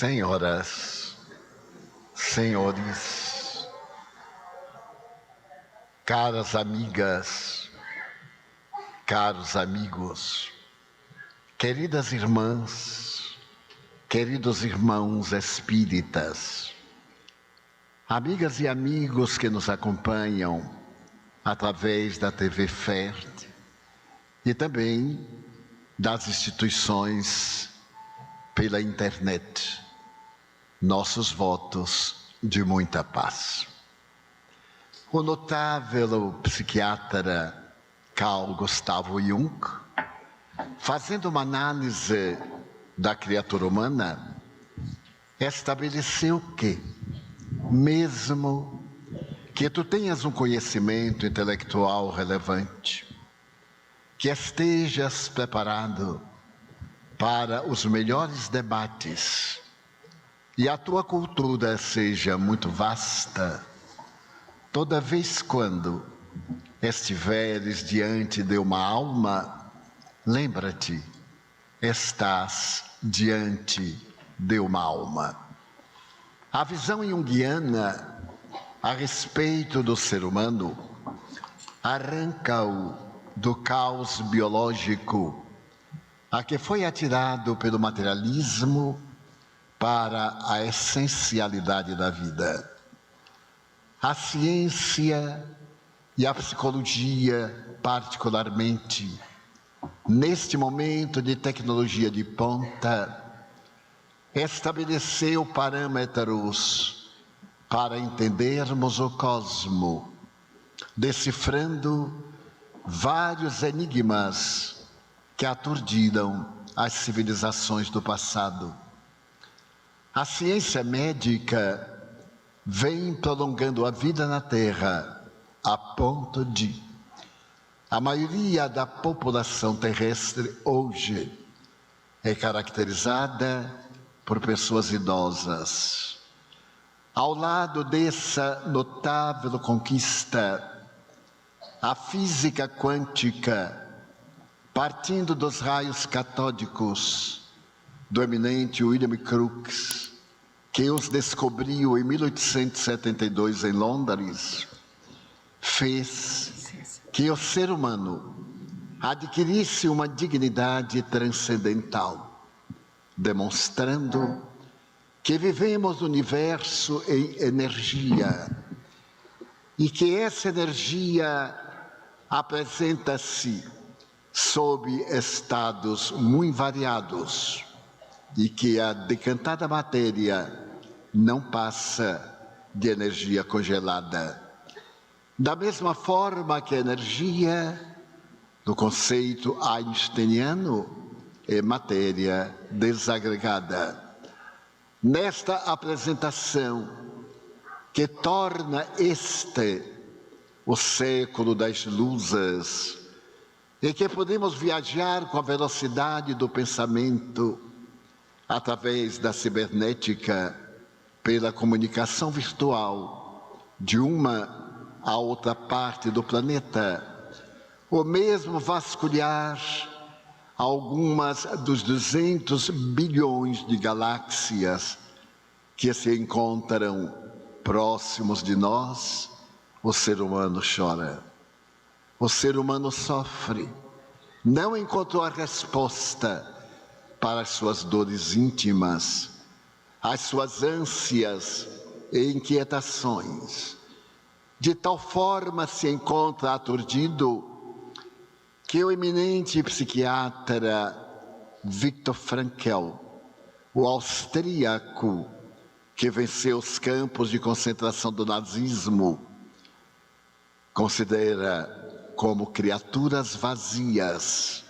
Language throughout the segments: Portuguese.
Senhoras, senhores, caras amigas, caros amigos, queridas irmãs, queridos irmãos espíritas, amigas e amigos que nos acompanham através da TV FERT e também das instituições pela internet, nossos votos de muita paz. O notável psiquiatra Carl Gustav Jung, fazendo uma análise da criatura humana, estabeleceu que, mesmo que tu tenhas um conhecimento intelectual relevante, que estejas preparado para os melhores debates e a tua cultura seja muito vasta, toda vez quando estiveres diante de uma alma, lembra-te, estás diante de uma alma. A visão junguiana a respeito do ser humano arranca-o do caos biológico a que foi atirado pelo materialismo para a essencialidade da vida. A ciência e a psicologia, particularmente, neste momento de tecnologia de ponta, estabeleceu parâmetros para entendermos o cosmo, decifrando vários enigmas que aturdiram as civilizações do passado. A ciência médica vem prolongando a vida na Terra a ponto de a maioria da população terrestre hoje é caracterizada por pessoas idosas. Ao lado dessa notável conquista, a física quântica, partindo dos raios catódicos do eminente William Crookes, que os descobriu em 1872 em Londres, fez que o ser humano adquirisse uma dignidade transcendental, demonstrando que vivemos o universo em energia e que essa energia apresenta-se sob estados muito variados e que a decantada matéria não passa de energia congelada. Da mesma forma que a energia, no conceito einsteiniano, é matéria desagregada. Nesta apresentação, que torna este o século das luzes, e que podemos viajar com a velocidade do pensamento através da cibernética, pela comunicação virtual de uma a outra parte do planeta, ou mesmo vasculhar algumas dos 200 bilhões de galáxias que se encontram próximos de nós, o ser humano chora. O ser humano sofre, não encontrou a resposta para as suas dores íntimas, as suas ânsias e inquietações. De tal forma se encontra aturdido que o eminente psiquiatra Viktor Frankl, o austríaco que venceu os campos de concentração do nazismo, considera como criaturas vazias,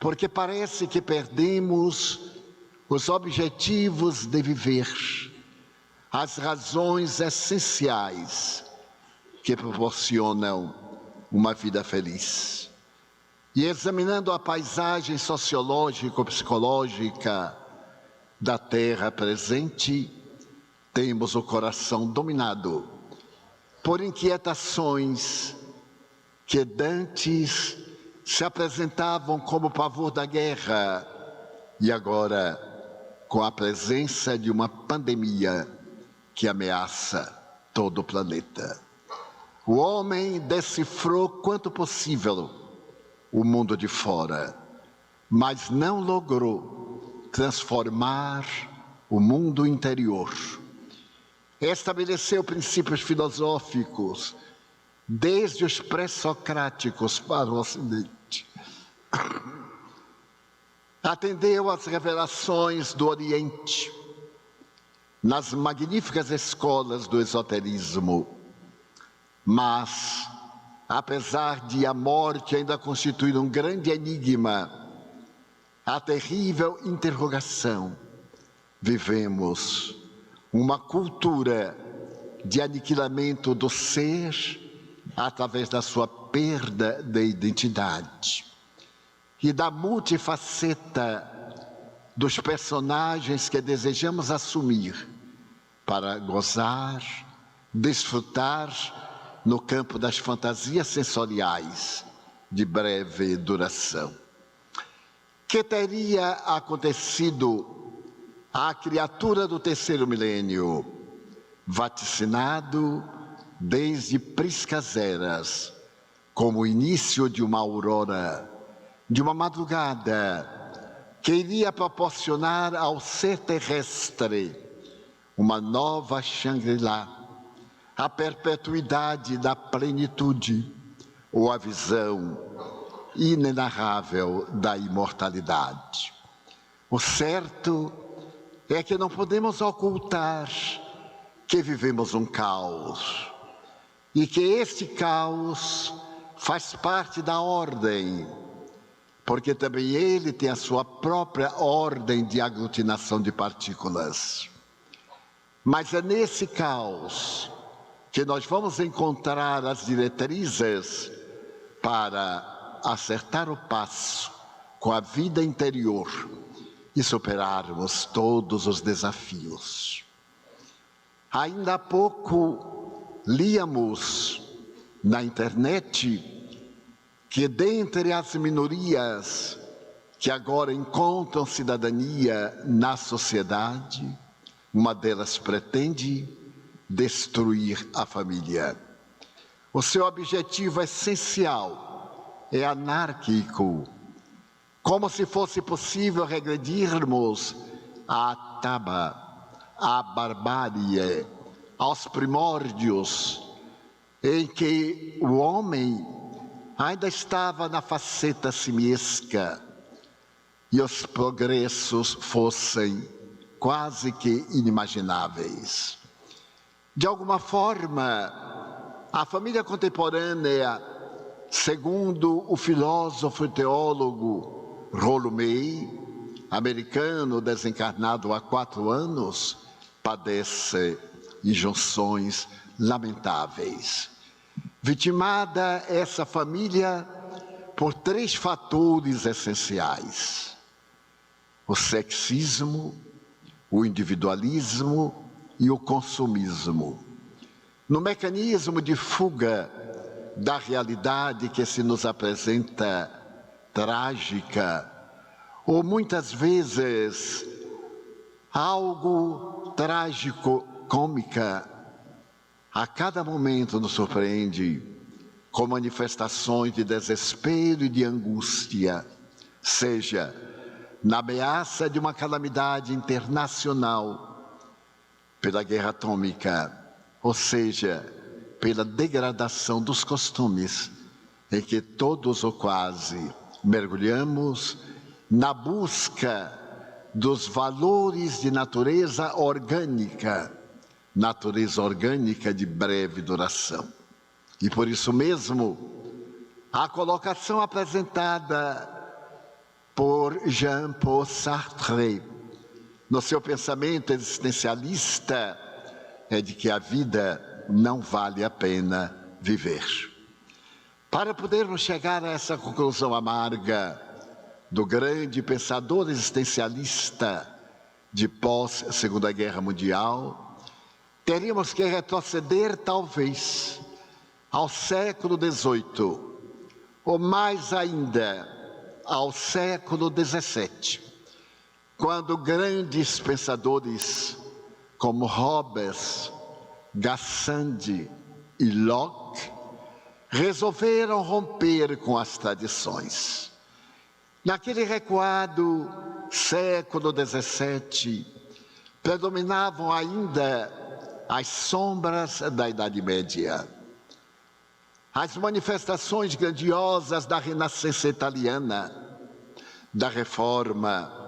porque parece que perdemos os objetivos de viver, as razões essenciais que proporcionam uma vida feliz. E examinando a paisagem sociológico-psicológica da Terra presente, temos o coração dominado por inquietações que dantes se apresentavam como pavor da guerra e agora com a presença de uma pandemia que ameaça todo o planeta. O homem decifrou quanto possível o mundo de fora, mas não logrou transformar o mundo interior. Estabeleceu princípios filosóficos, desde os pré-socráticos para o Ocidente. Atendeu às revelações do Oriente, nas magníficas escolas do esoterismo. Mas, apesar de a morte ainda constituir um grande enigma, a terrível interrogação, vivemos uma cultura de aniquilamento do ser através da sua perda de identidade e da multifaceta dos personagens que desejamos assumir para gozar, desfrutar no campo das fantasias sensoriais de breve duração. Que teria acontecido à criatura do terceiro milênio, vaticinado desde priscas eras, como o início de uma aurora, de uma madrugada, que iria proporcionar ao ser terrestre uma nova Shangri-La, a perpetuidade da plenitude ou a visão inenarrável da imortalidade. O certo é que não podemos ocultar que vivemos um caos e que este caos faz parte da ordem, porque também ele tem a sua própria ordem de aglutinação de partículas. Mas é nesse caos que nós vamos encontrar as diretrizes para acertar o passo com a vida interior e superarmos todos os desafios. Ainda há pouco líamos na internet que dentre as minorias que agora encontram cidadania na sociedade, uma delas pretende destruir a família. O seu objetivo essencial é anárquico, como se fosse possível regredirmos à taba, à barbárie, aos primórdios, em que o homem ainda estava na faceta simiesca e os progressos fossem quase que inimagináveis. De alguma forma, a família contemporânea, segundo o filósofo e teólogo Rollo May, americano desencarnado há 4 anos, padece injunções lamentáveis. Vitimada essa família por 3 fatores essenciais: o sexismo, o individualismo e o consumismo. No mecanismo de fuga da realidade que se nos apresenta trágica, ou muitas vezes algo trágico, cômica, a cada momento nos surpreende com manifestações de desespero e de angústia, seja na ameaça de uma calamidade internacional, pela guerra atômica, ou seja, pela degradação dos costumes em que todos ou quase mergulhamos na busca dos valores de natureza orgânica de breve duração. E por isso mesmo, a colocação apresentada por Jean-Paul Sartre, no seu pensamento existencialista, é de que a vida não vale a pena viver. Para podermos chegar a essa conclusão amarga do grande pensador existencialista de pós-Segunda Guerra Mundial, teríamos que retroceder, talvez, ao século XVIII, ou mais ainda, ao século XVII, quando grandes pensadores como Hobbes, Gassendi e Locke resolveram romper com as tradições. Naquele recuado século XVII, predominavam ainda as sombras da Idade Média. As manifestações grandiosas da Renascença italiana, da Reforma,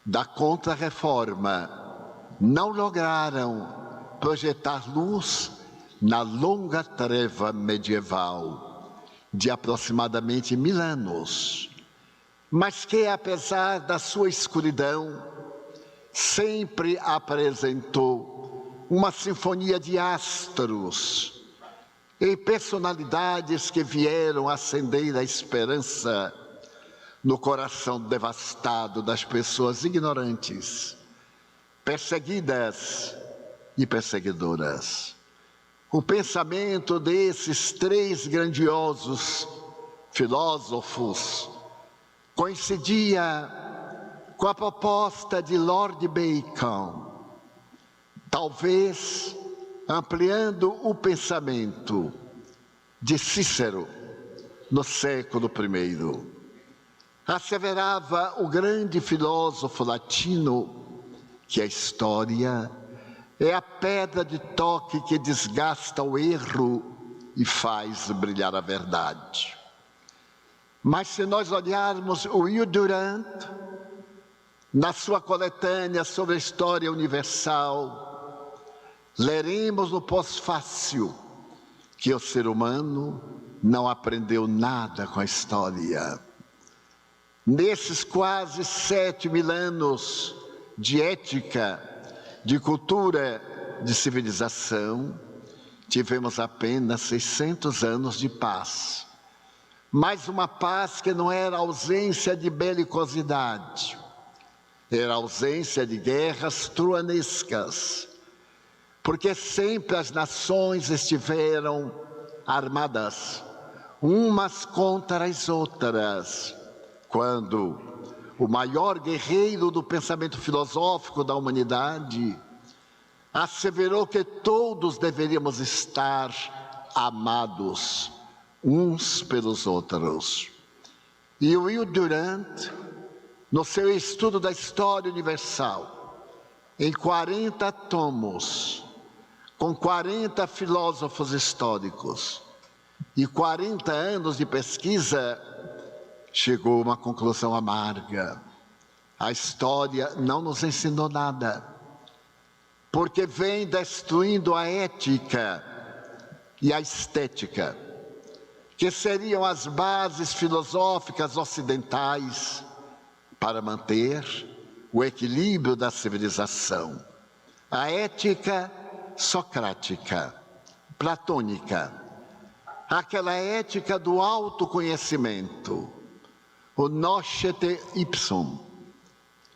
da Contra-Reforma, não lograram projetar luz na longa treva medieval de aproximadamente 1000 anos, mas que, apesar da sua escuridão, sempre apresentou uma sinfonia de astros e personalidades que vieram acender a esperança no coração devastado das pessoas ignorantes, perseguidas e perseguidoras. O pensamento desses três grandiosos filósofos coincidia com a proposta de Lord Bacon, talvez ampliando o pensamento de Cícero no século I. Asseverava o grande filósofo latino que a história é a pedra de toque que desgasta o erro e faz brilhar a verdade. Mas se nós olharmos o Will Durant, na sua coletânea sobre a história universal, leremos no pós-fácil que o ser humano não aprendeu nada com a história. Nesses quase 7.000 anos de ética, de cultura, de civilização, tivemos apenas 600 anos de paz. Mas uma paz que não era ausência de belicosidade, era ausência de guerras truanescas, porque sempre as nações estiveram armadas, umas contra as outras, quando o maior guerreiro do pensamento filosófico da humanidade asseverou que todos deveríamos estar amados uns pelos outros. E o Will Durant, no seu estudo da história universal, em 40 tomos, com 40 filósofos históricos e 40 anos de pesquisa, chegou a uma conclusão amarga. A história não nos ensinou nada, porque vem destruindo a ética e a estética, que seriam as bases filosóficas ocidentais para manter o equilíbrio da civilização. A ética socrática, platônica, aquela ética do autoconhecimento, o nocete ipsum,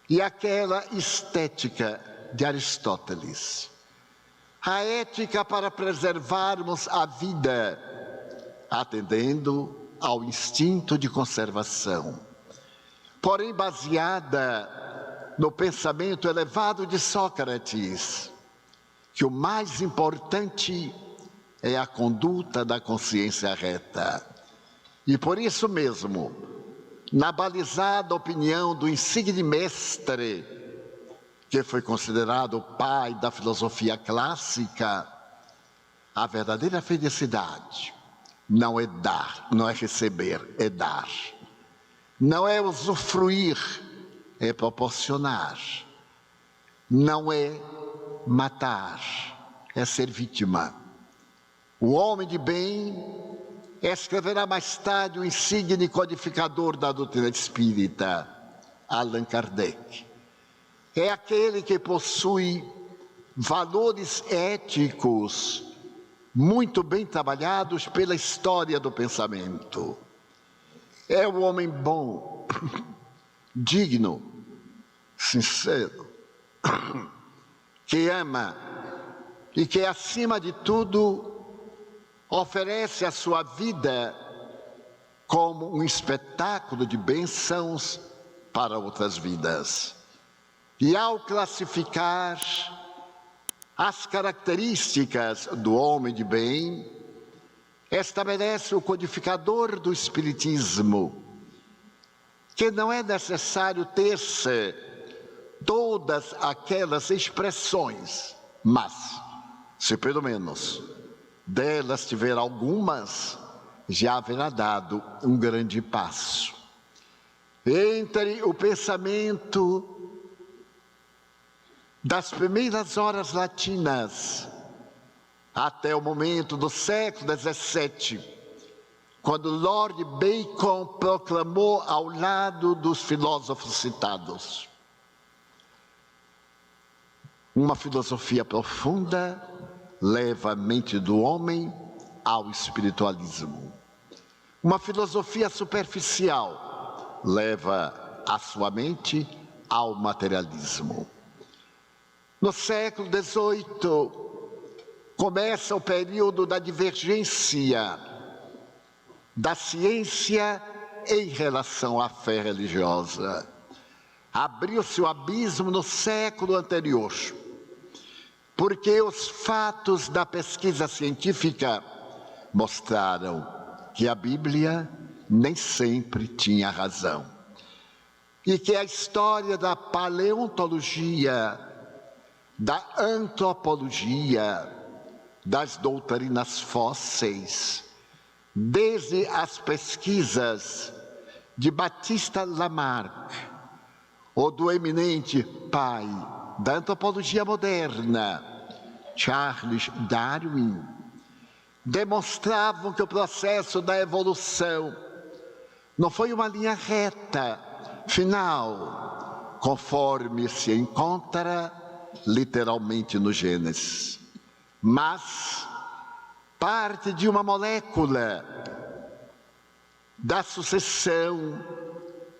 e aquela estética de Aristóteles. A ética para preservarmos a vida, atendendo ao instinto de conservação, porém baseada no pensamento elevado de Sócrates, que o mais importante é a conduta da consciência reta. E por isso mesmo, na balizada opinião do insigne mestre, que foi considerado o pai da filosofia clássica, a verdadeira felicidade não é dar, não é receber, é dar. Não é usufruir, é proporcionar. Não é matar, é ser vítima. O homem de bem escreverá mais tarde o insigne codificador da doutrina espírita, Allan Kardec. É aquele que possui valores éticos muito bem trabalhados pela história do pensamento. É o homem bom, digno, sincero, que ama e que, acima de tudo, oferece a sua vida como um espetáculo de bênçãos para outras vidas. E ao classificar as características do homem de bem, estabelece o codificador do Espiritismo que não é necessário ter-se todas aquelas expressões, mas, se pelo menos delas tiver algumas, já haverá dado um grande passo. Entre o pensamento das primeiras horas latinas até o momento do século XVII, quando Lord Bacon proclamou ao lado dos filósofos citados uma filosofia profunda leva a mente do homem ao espiritualismo. Uma filosofia superficial leva a sua mente ao materialismo. No século XVIII, começa o período da divergência da ciência em relação à fé religiosa. Abriu-se o abismo no século anterior, porque os fatos da pesquisa científica mostraram que a Bíblia nem sempre tinha razão. E que a história da paleontologia, da antropologia, das doutrinas fósseis, desde as pesquisas de Baptista Lamarck, ou do eminente pai da antropologia moderna, Charles Darwin, demonstravam que o processo da evolução não foi uma linha reta, final, conforme se encontra literalmente no Gênesis, mas parte de uma molécula da sucessão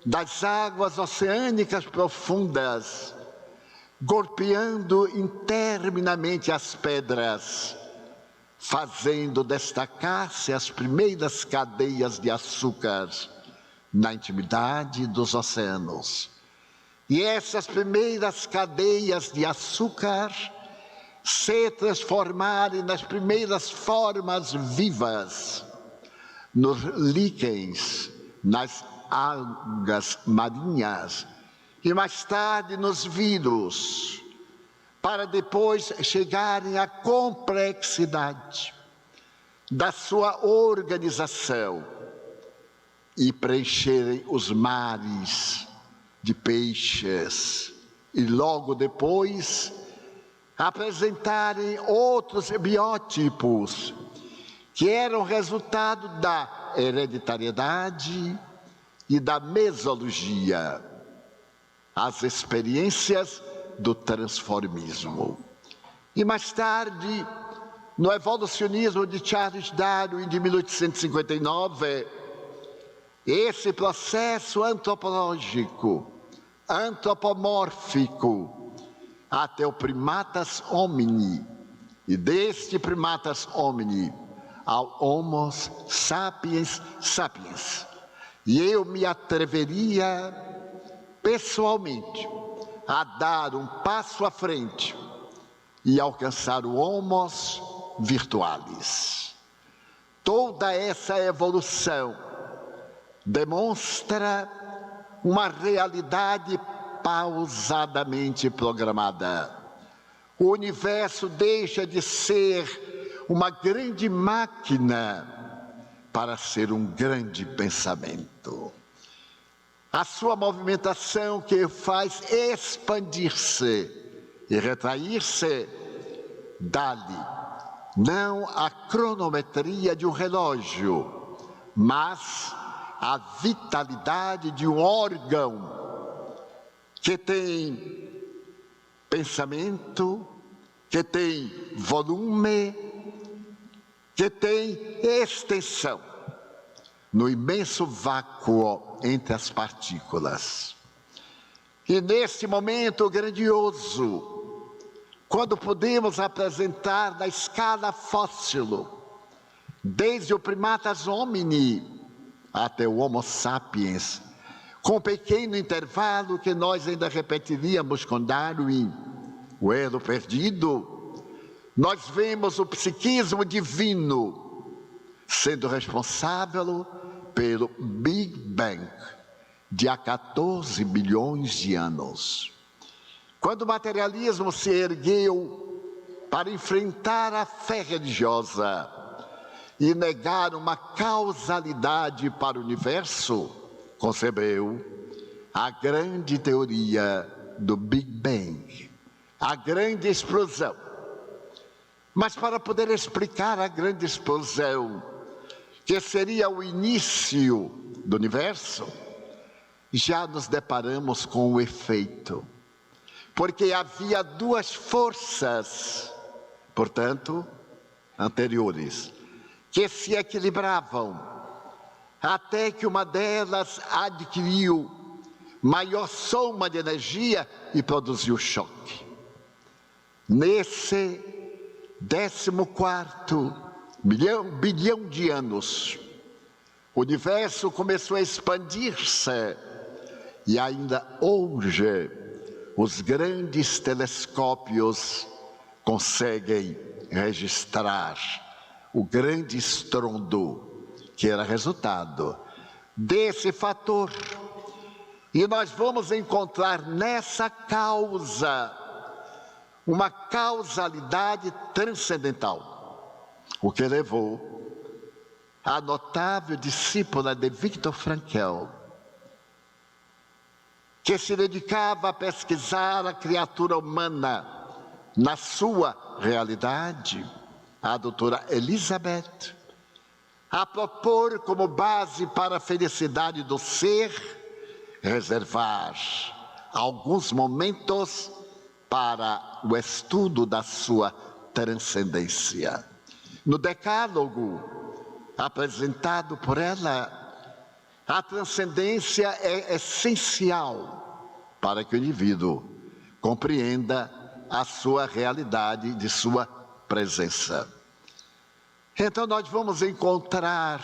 das águas oceânicas profundas, golpeando interminamente as pedras, fazendo destacar-se as primeiras cadeias de açúcar na intimidade dos oceanos. E essas primeiras cadeias de açúcar se transformarem nas primeiras formas vivas, nos líquens, nas algas marinhas, e mais tarde nos vírus, para depois chegarem à complexidade da sua organização e preencherem os mares de peixes, e logo depois apresentarem outros biótipos que eram resultado da hereditariedade e da mesologia, as experiências do transformismo. E mais tarde, no evolucionismo de Charles Darwin de 1859, esse processo antropológico, antropomórfico, até o primatas homini, e deste primatas homini ao Homo sapiens sapiens. E eu me atreveria pessoalmente a dar um passo à frente e alcançar o Homo virtualis. Toda essa evolução demonstra uma realidade pausadamente programada. O universo deixa de ser uma grande máquina para ser um grande pensamento. A sua movimentação que faz expandir-se e retrair-se, dá-lhe não a cronometria de um relógio, mas a vitalidade de um órgão que tem pensamento, que tem volume, que tem extensão no imenso vácuo entre as partículas. E nesse momento grandioso, quando podemos apresentar na escala fóssil, desde o primatas homini até o Homo sapiens, com um pequeno intervalo que nós ainda repetiríamos com Darwin, o elo perdido, nós vemos o psiquismo divino sendo responsável pelo Big Bang, de há 14 bilhões de anos. Quando o materialismo se ergueu para enfrentar a fé religiosa e negar uma causalidade para o universo, concebeu a grande teoria do Big Bang, a grande explosão. Mas para poder explicar a grande explosão, que seria o início do universo, já nos deparamos com o efeito. Porque havia duas forças, portanto, anteriores, que se equilibravam, até que uma delas adquiriu maior soma de energia e produziu choque. Nesse 14º bilhão de anos, o universo começou a expandir-se e ainda hoje os grandes telescópios conseguem registrar o grande estrondo que era resultado desse fator. E nós vamos encontrar nessa causa uma causalidade transcendental, o que levou a notável discípula de Viktor Frankl, que se dedicava a pesquisar a criatura humana na sua realidade, a doutora Elizabeth, a propor como base para a felicidade do ser, reservar alguns momentos para o estudo da sua transcendência. No decálogo apresentado por ela, a transcendência é essencial para que o indivíduo compreenda a sua realidade de sua presença. Então nós vamos encontrar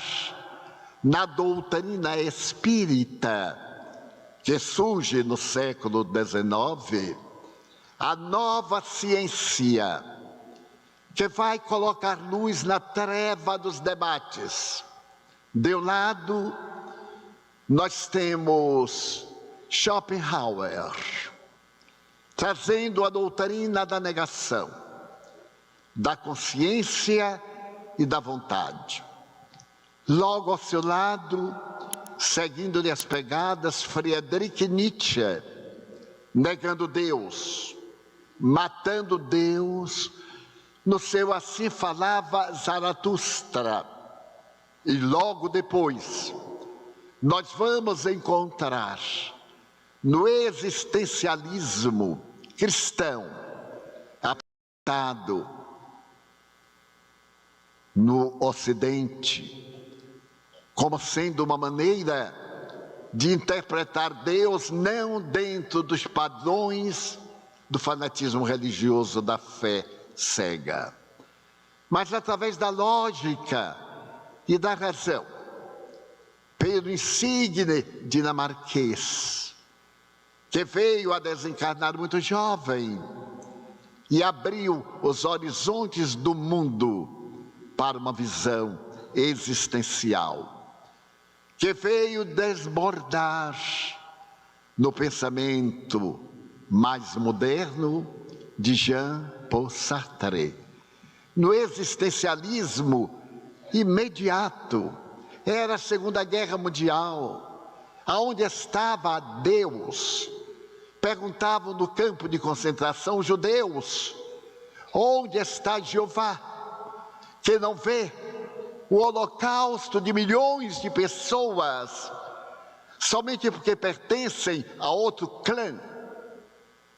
na doutrina espírita, que surge no século XIX, a nova ciência, que vai colocar luz na treva dos debates. De um lado, nós temos Schopenhauer, trazendo a doutrina da negação, da consciência e da vontade. Logo ao seu lado, seguindo-lhe as pegadas, Friedrich Nietzsche, negando Deus, matando Deus, no seu Assim Falava Zaratustra. E logo depois, nós vamos encontrar no existencialismo cristão, apresentado no Ocidente, como sendo uma maneira de interpretar Deus não dentro dos padrões do fanatismo religioso da fé cega, mas através da lógica e da razão. Pedro Insigne dinamarquês, que veio a desencarnar muito jovem e abriu os horizontes do mundo para uma visão existencial, que veio desbordar no pensamento mais moderno de Jean-Paul Sartre. No existencialismo imediato, era a Segunda Guerra Mundial, aonde estava Deus? Perguntavam no campo de concentração os judeus, onde está Jeová, que não vê o holocausto de milhões de pessoas, somente porque pertencem a outro clã?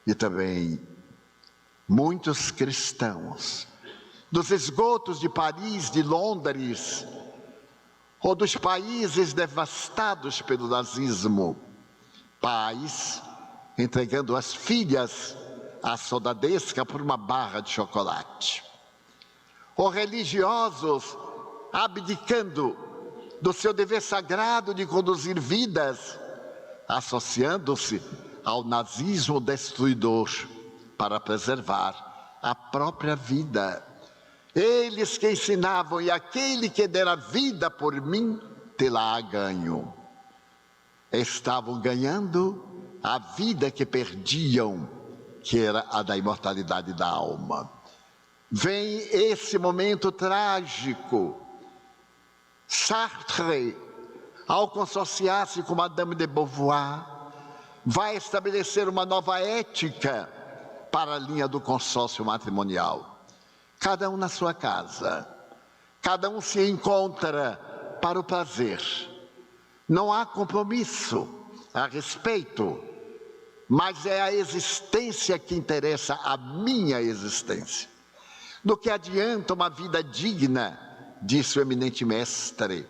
E também muitos cristãos, dos esgotos de Paris, de Londres, ou dos países devastados pelo nazismo, pais entregando as filhas à soldadesca por uma barra de chocolate, ou religiosos abdicando do seu dever sagrado de conduzir vidas associando-se ao nazismo destruidor para preservar a própria vida. Eles que ensinavam, e aquele que der a vida por mim, tê-la ganho. Estavam ganhando a vida que perdiam, que era a da imortalidade da alma. Vem esse momento trágico. Sartre, ao consorciar-se com Madame de Beauvoir, vai estabelecer uma nova ética para a linha do consórcio matrimonial. Cada um na sua casa, cada um se encontra para o prazer. Não há compromisso a respeito, mas é a existência que interessa, a minha existência. Do que adianta uma vida digna, disse o eminente mestre,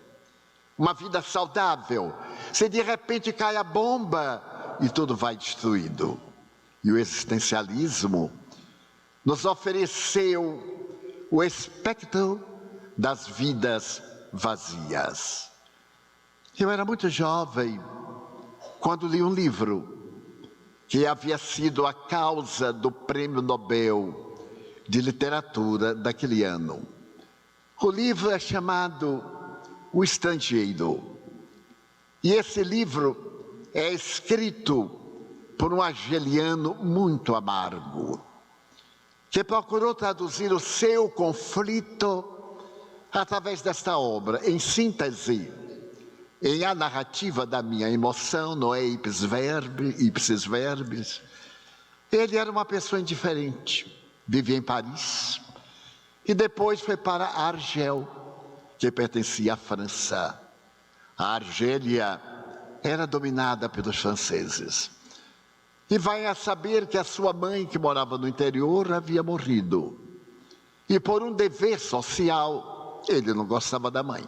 uma vida saudável, se de repente cai a bomba e tudo vai destruído. E o existencialismo nos ofereceu o espectro das vidas vazias. Eu era muito jovem quando li um livro que havia sido a causa do Prêmio Nobel de Literatura daquele ano. O livro é chamado O Estrangeiro. E esse livro é escrito por um argeliano muito amargo, que procurou traduzir o seu conflito através desta obra, em síntese, em a narrativa da minha emoção, no ipsis verbis. Ele era uma pessoa indiferente, vivia em Paris, e depois foi para Argel, que pertencia à França. A Argélia era dominada pelos franceses. E vai a saber que a sua mãe, que morava no interior, havia morrido. E por um dever social, ele não gostava da mãe.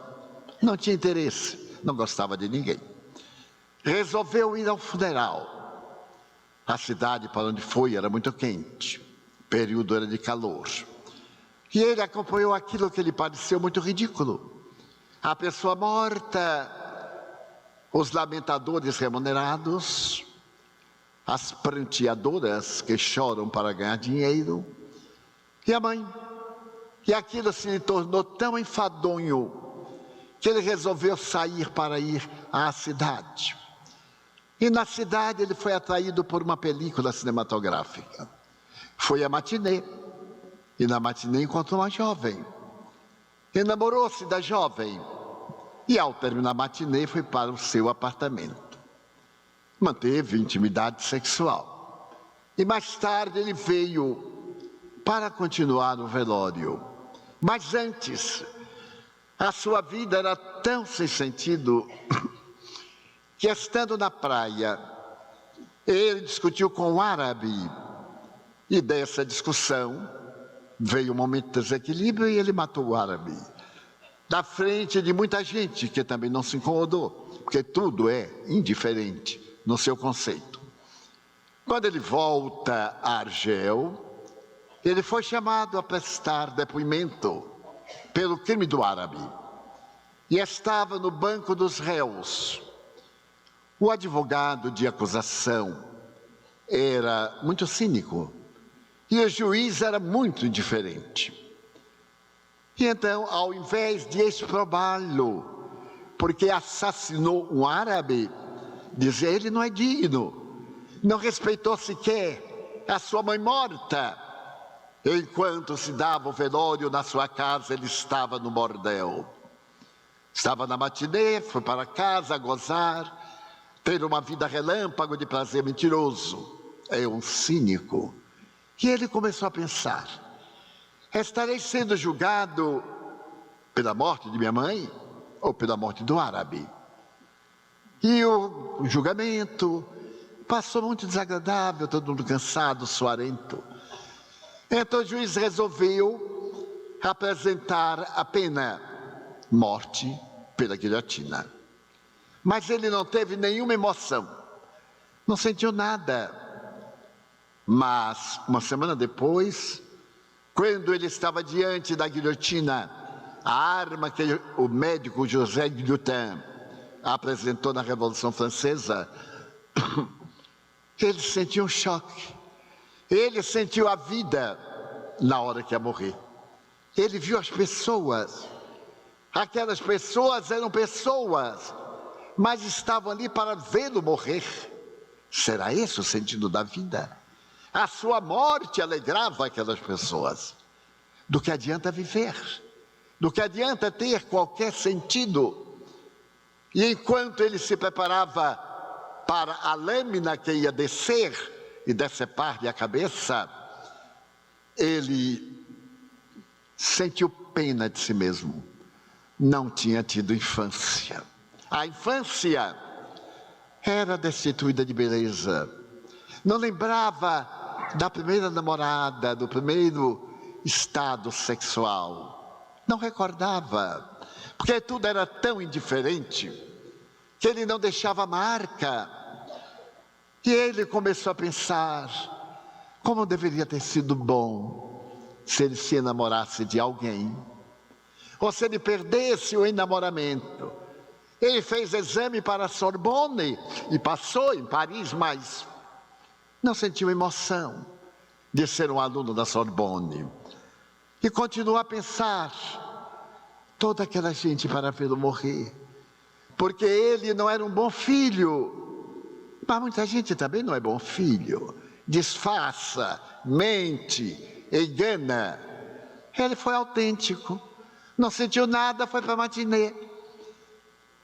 Não tinha interesse, não gostava de ninguém. Resolveu ir ao funeral. A cidade para onde foi era muito quente, o período era de calor. E ele acompanhou aquilo que lhe pareceu muito ridículo. A pessoa morta, os lamentadores remunerados, as pranteadoras que choram para ganhar dinheiro, e a mãe. E aquilo se lhe tornou tão enfadonho que ele resolveu sair para ir à cidade. E na cidade ele foi atraído por uma película cinematográfica. Foi à matinê, e na matinê encontrou uma jovem. Enamorou-se da jovem, e ao terminar a matinê foi para o seu apartamento. Manteve intimidade sexual. E mais tarde ele veio para continuar o velório. Mas antes, a sua vida era tão sem sentido que, estando na praia, ele discutiu com um árabe. E dessa discussão veio um momento de desequilíbrio e ele matou o árabe. Da frente de muita gente que também não se incomodou, porque tudo é indiferente no seu conceito. Quando ele volta a Argel, ele foi chamado a prestar depoimento pelo crime do árabe e estava no banco dos réus. O advogado de acusação era muito cínico e o juiz era muito indiferente. E então, ao invés de exprobá-lo porque assassinou um árabe, dizia, ele não é digno, não respeitou sequer a sua mãe morta. Enquanto se dava o velório na sua casa, ele estava no bordel. Estava na matinê, foi para casa gozar, ter uma vida relâmpago de prazer mentiroso. É um cínico. E ele começou a pensar, estarei sendo julgado pela morte de minha mãe ou pela morte do árabe? E o julgamento passou muito desagradável, todo mundo cansado, suarento. Então o juiz resolveu apresentar a pena, morte pela guilhotina. Mas ele não teve nenhuma emoção, não sentiu nada. Mas, uma semana depois, quando ele estava diante da guilhotina, a arma que o médico José Guillotin apresentou na Revolução Francesa, Ele sentiu um choque. Ele sentiu a vida na hora que ia morrer. Ele viu as pessoas. Aquelas pessoas eram pessoas, mas estavam ali para vê-lo morrer. Será esse o sentido da vida? A sua morte alegrava aquelas pessoas. Do que adianta viver? Do que adianta ter qualquer sentido? E enquanto ele se preparava para a lâmina que ia descer e decepar-lhe a cabeça, ele sentiu pena de si mesmo. Não tinha tido infância. A infância era destituída de beleza. Não lembrava da primeira namorada, do primeiro estado sexual. Não recordava, porque tudo era tão indiferente que ele não deixava marca. E ele começou a pensar como deveria ter sido bom se ele se enamorasse de alguém, ou se ele perdesse o enamoramento. Ele fez exame para a Sorbonne e passou em Paris, mas não sentiu emoção de ser um aluno da Sorbonne. E continuou a pensar, toda aquela gente para vê-lo morrer, porque ele não era um bom filho. Mas muita gente também não é bom filho. Disfarça, mente, engana. Ele foi autêntico. Não sentiu nada, foi para a matinê.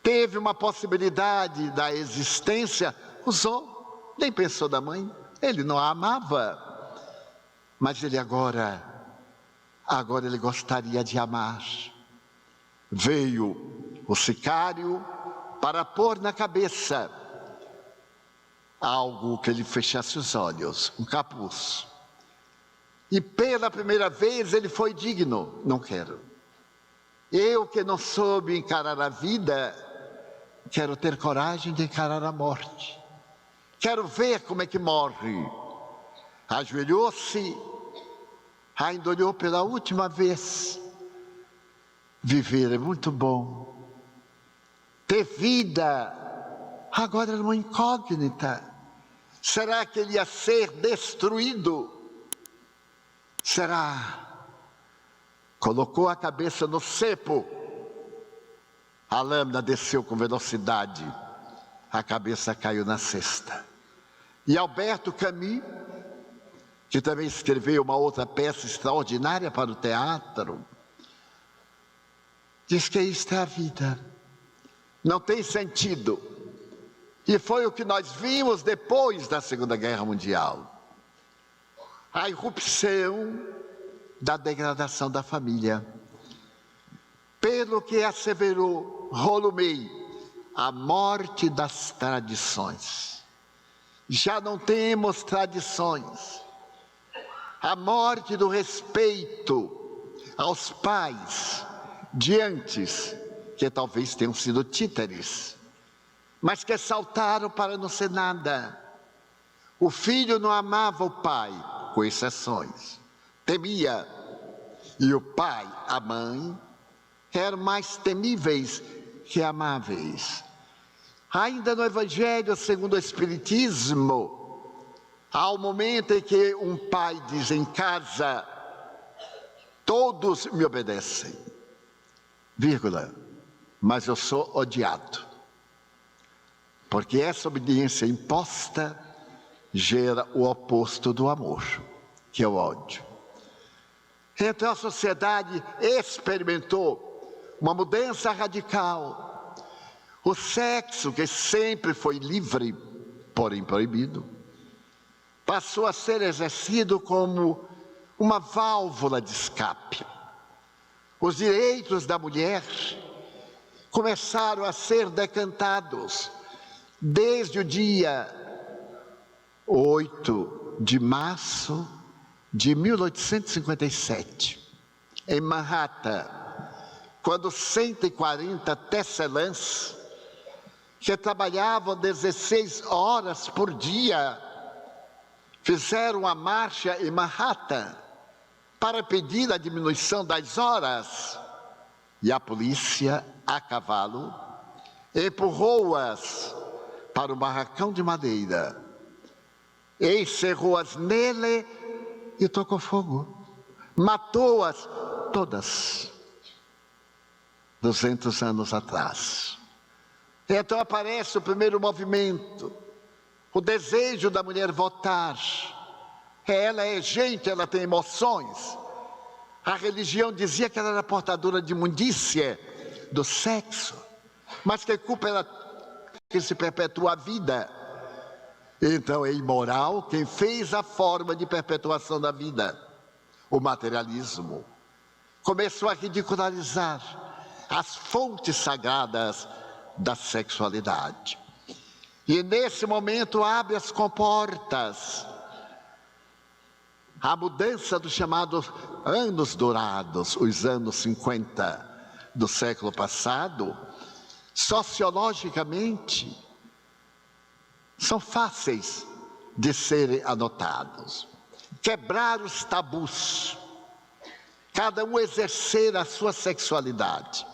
Teve uma possibilidade da existência, usou. Nem pensou da mãe. Ele não a amava. Mas ele agora ele gostaria de amar. Veio o sicário para pôr na cabeça algo que lhe fechasse os olhos, um capuz. E pela primeira vez ele foi digno. Não quero. Eu que não soube encarar a vida, quero ter coragem de encarar a morte. Quero ver como é que morre. Ajoelhou-se, ainda olhou pela última vez. Viver é muito bom. Ter vida, agora era uma incógnita. Será que ele ia ser destruído? Será? Colocou a cabeça no cepo. A lâmina desceu com velocidade. A cabeça caiu na cesta. E Alberto Camus, que também escreveu uma outra peça extraordinária para o teatro, diz que isto é a vida. Não tem sentido. E foi o que nós vimos depois da Segunda Guerra Mundial. A irrupção da degradação da família. Pelo que asseverou Rolomei, a morte das tradições. Já não temos tradições. A morte do respeito aos pais de antes, que talvez tenham sido títeres, mas que saltaram para não ser nada. O filho não amava o pai, com exceções. Temia. E o pai, a mãe, eram mais temíveis que amáveis. Ainda no Evangelho segundo o Espiritismo, há um momento em que um pai diz em casa, todos me obedecem, vírgula, mas eu sou odiado. Porque essa obediência imposta gera o oposto do amor, que é o ódio. Então a sociedade experimentou uma mudança radical. O sexo, que sempre foi livre, porém proibido, passou a ser exercido como uma válvula de escape. Os direitos da mulher começaram a ser decantados desde o dia 8 de março de 1857, em Manhattan, quando 140 tecelãs, que trabalhavam 16 horas por dia, fizeram uma marcha em Manhattan para pedir a diminuição das horas. E a polícia, a cavalo, empurrou-as para o barracão de madeira, encerrou-as nele e tocou fogo. Matou-as todas, 200 anos atrás. Então aparece o primeiro movimento, o desejo da mulher votar. Ela é gente, ela tem emoções. A religião dizia que ela era portadora de imundícia do sexo, mas que culpa ela que se perpetua a vida. Então é imoral quem fez a forma de perpetuação da vida, o materialismo. Começou a ridicularizar as fontes sagradas da sexualidade. E nesse momento abre as comportas a mudança dos chamados anos dourados, os anos 50 do século passado. Sociologicamente, são fáceis de serem anotados. Quebrar os tabus, cada um exercer a sua sexualidade,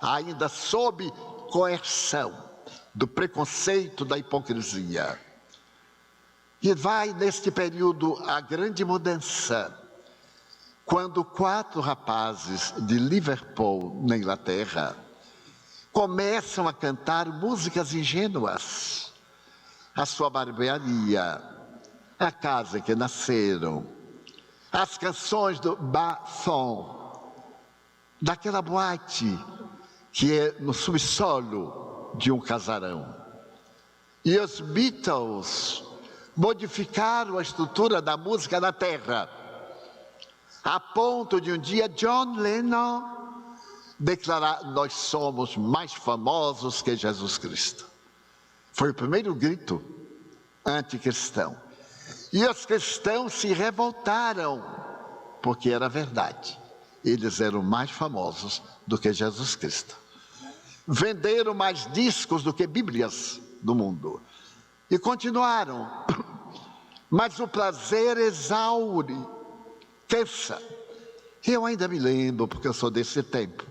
ainda sob coerção do preconceito, da hipocrisia. E vai neste período a grande mudança, quando 4 rapazes de Liverpool, na Inglaterra, começam a cantar músicas ingênuas. A sua barbearia, a casa que nasceram, as canções do Bathon, daquela boate que é no subsolo de um casarão. E os Beatles modificaram a estrutura da música na Terra, a ponto de um dia John Lennon declarar: nós somos mais famosos que Jesus Cristo. Foi o primeiro grito anticristão. E os cristãos se revoltaram, porque era verdade. Eles eram mais famosos do que Jesus Cristo. Venderam mais discos do que Bíblias no mundo. E continuaram. Mas o prazer exaure, cansa. Eu ainda me lembro, porque eu sou desse tempo.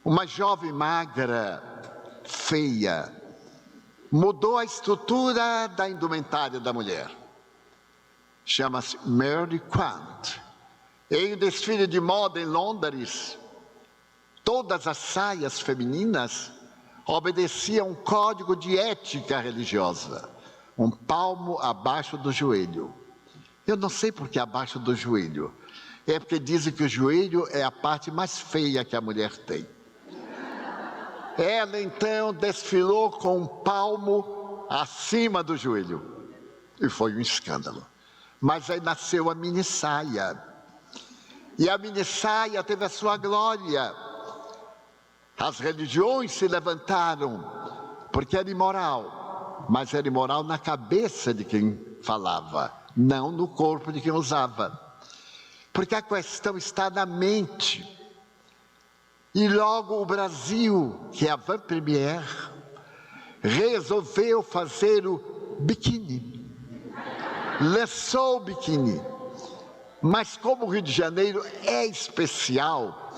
Uma jovem magra, feia, mudou a estrutura da indumentária da mulher. Chama-se Mary Quant. Em um desfile de moda em Londres, todas as saias femininas obedeciam um código de ética religiosa, um palmo abaixo do joelho. Eu não sei por que abaixo do joelho. É porque dizem que o joelho é a parte mais feia que a mulher tem. Ela então desfilou com um palmo acima do joelho. E foi um escândalo. Mas aí nasceu a mini saia. E a mini saia teve a sua glória. As religiões se levantaram, porque era imoral. Mas era imoral na cabeça de quem falava, não no corpo de quem usava. Porque a questão está na mente. E logo o Brasil, que é a avant-première, resolveu fazer o biquíni. Lançou o biquíni. Mas como o Rio de Janeiro é especial,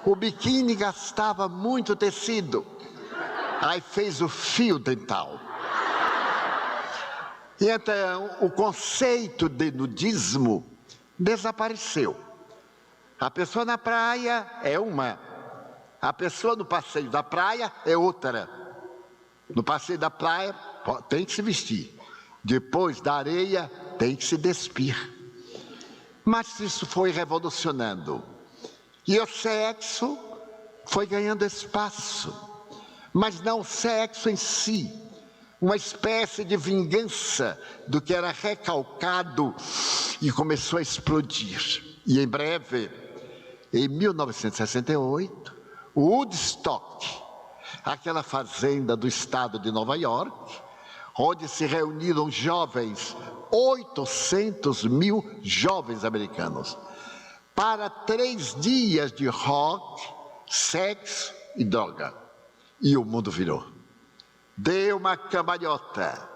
o biquíni gastava muito tecido. Aí fez o fio dental. E então o conceito de nudismo desapareceu. A pessoa na praia é uma, a pessoa no passeio da praia é outra. No passeio da praia tem que se vestir, depois da areia tem que se despir. Mas isso foi revolucionando. E o sexo foi ganhando espaço, mas não o sexo em si, uma espécie de vingança do que era recalcado e começou a explodir. E em breve, em 1968, o Woodstock, aquela fazenda do estado de Nova York, onde se reuniram jovens, 800 mil jovens americanos, para 3 dias de rock, sexo e droga. E o mundo virou. Deu uma cambalhota.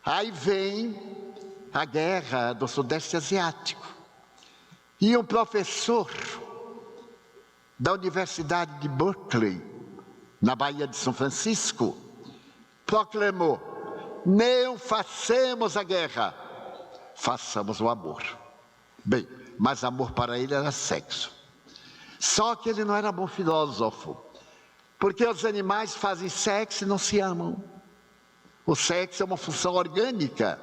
Aí vem a guerra do Sudeste Asiático. E um professor da Universidade de Berkeley, na Baía de São Francisco, proclamou: não façamos a guerra, façamos o amor. Bem, mas amor para ele era sexo. Só que ele não era bom filósofo, porque os animais fazem sexo e não se amam. O sexo é uma função orgânica,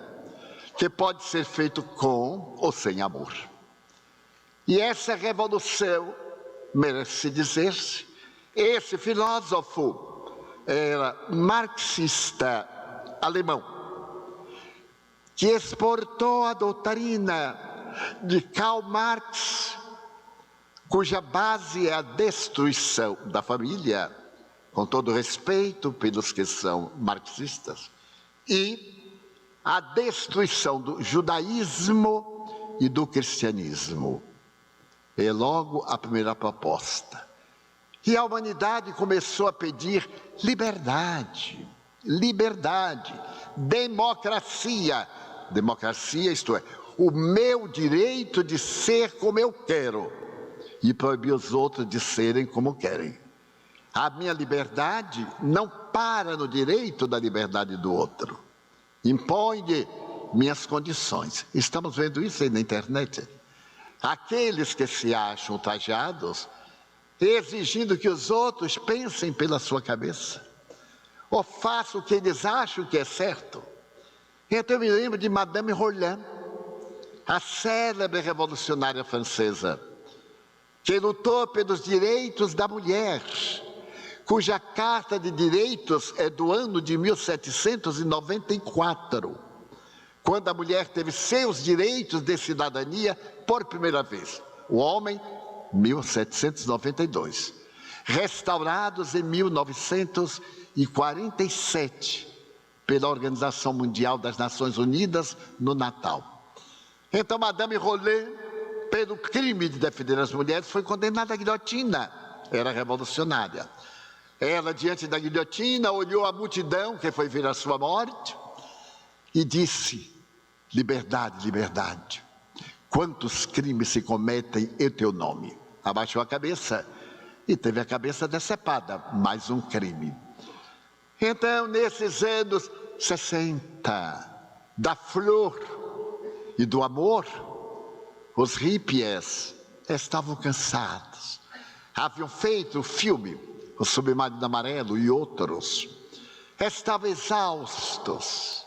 que pode ser feito com ou sem amor. E essa revolução, merece dizer-se, esse filósofo era marxista alemão, que exportou a doutrina de Karl Marx, cuja base é a destruição da família, com todo respeito pelos que são marxistas, e a destruição do judaísmo e do cristianismo. É logo a primeira proposta. E a humanidade começou a pedir liberdade, liberdade, democracia. Democracia, isto é, o meu direito de ser como eu quero e proibir os outros de serem como querem. A minha liberdade não para no direito da liberdade do outro. Impõe minhas condições. Estamos vendo isso aí na internet. Aqueles que se acham ultrajados, exigindo que os outros pensem pela sua cabeça, ou façam o que eles acham que é certo. Então eu me lembro de Madame Roland, a célebre revolucionária francesa, que lutou pelos direitos da mulher, cuja Carta de Direitos é do ano de 1794, quando a mulher teve seus direitos de cidadania por primeira vez. O homem, 1792. Restaurados em 1947, pela Organização Mundial das Nações Unidas, no Natal. Então, Madame Roland, pelo crime de defender as mulheres, foi condenada à guilhotina. Era revolucionária. Ela, diante da guilhotina, olhou a multidão que foi ver a sua morte e disse: liberdade, liberdade. Quantos crimes se cometem em teu nome? Abaixou a cabeça e teve a cabeça decepada. Mais um crime. Então, nesses anos 60, da flor e do amor, os hippies estavam cansados. Haviam feito o filme O Submarino Amarelo e outros. Estavam exaustos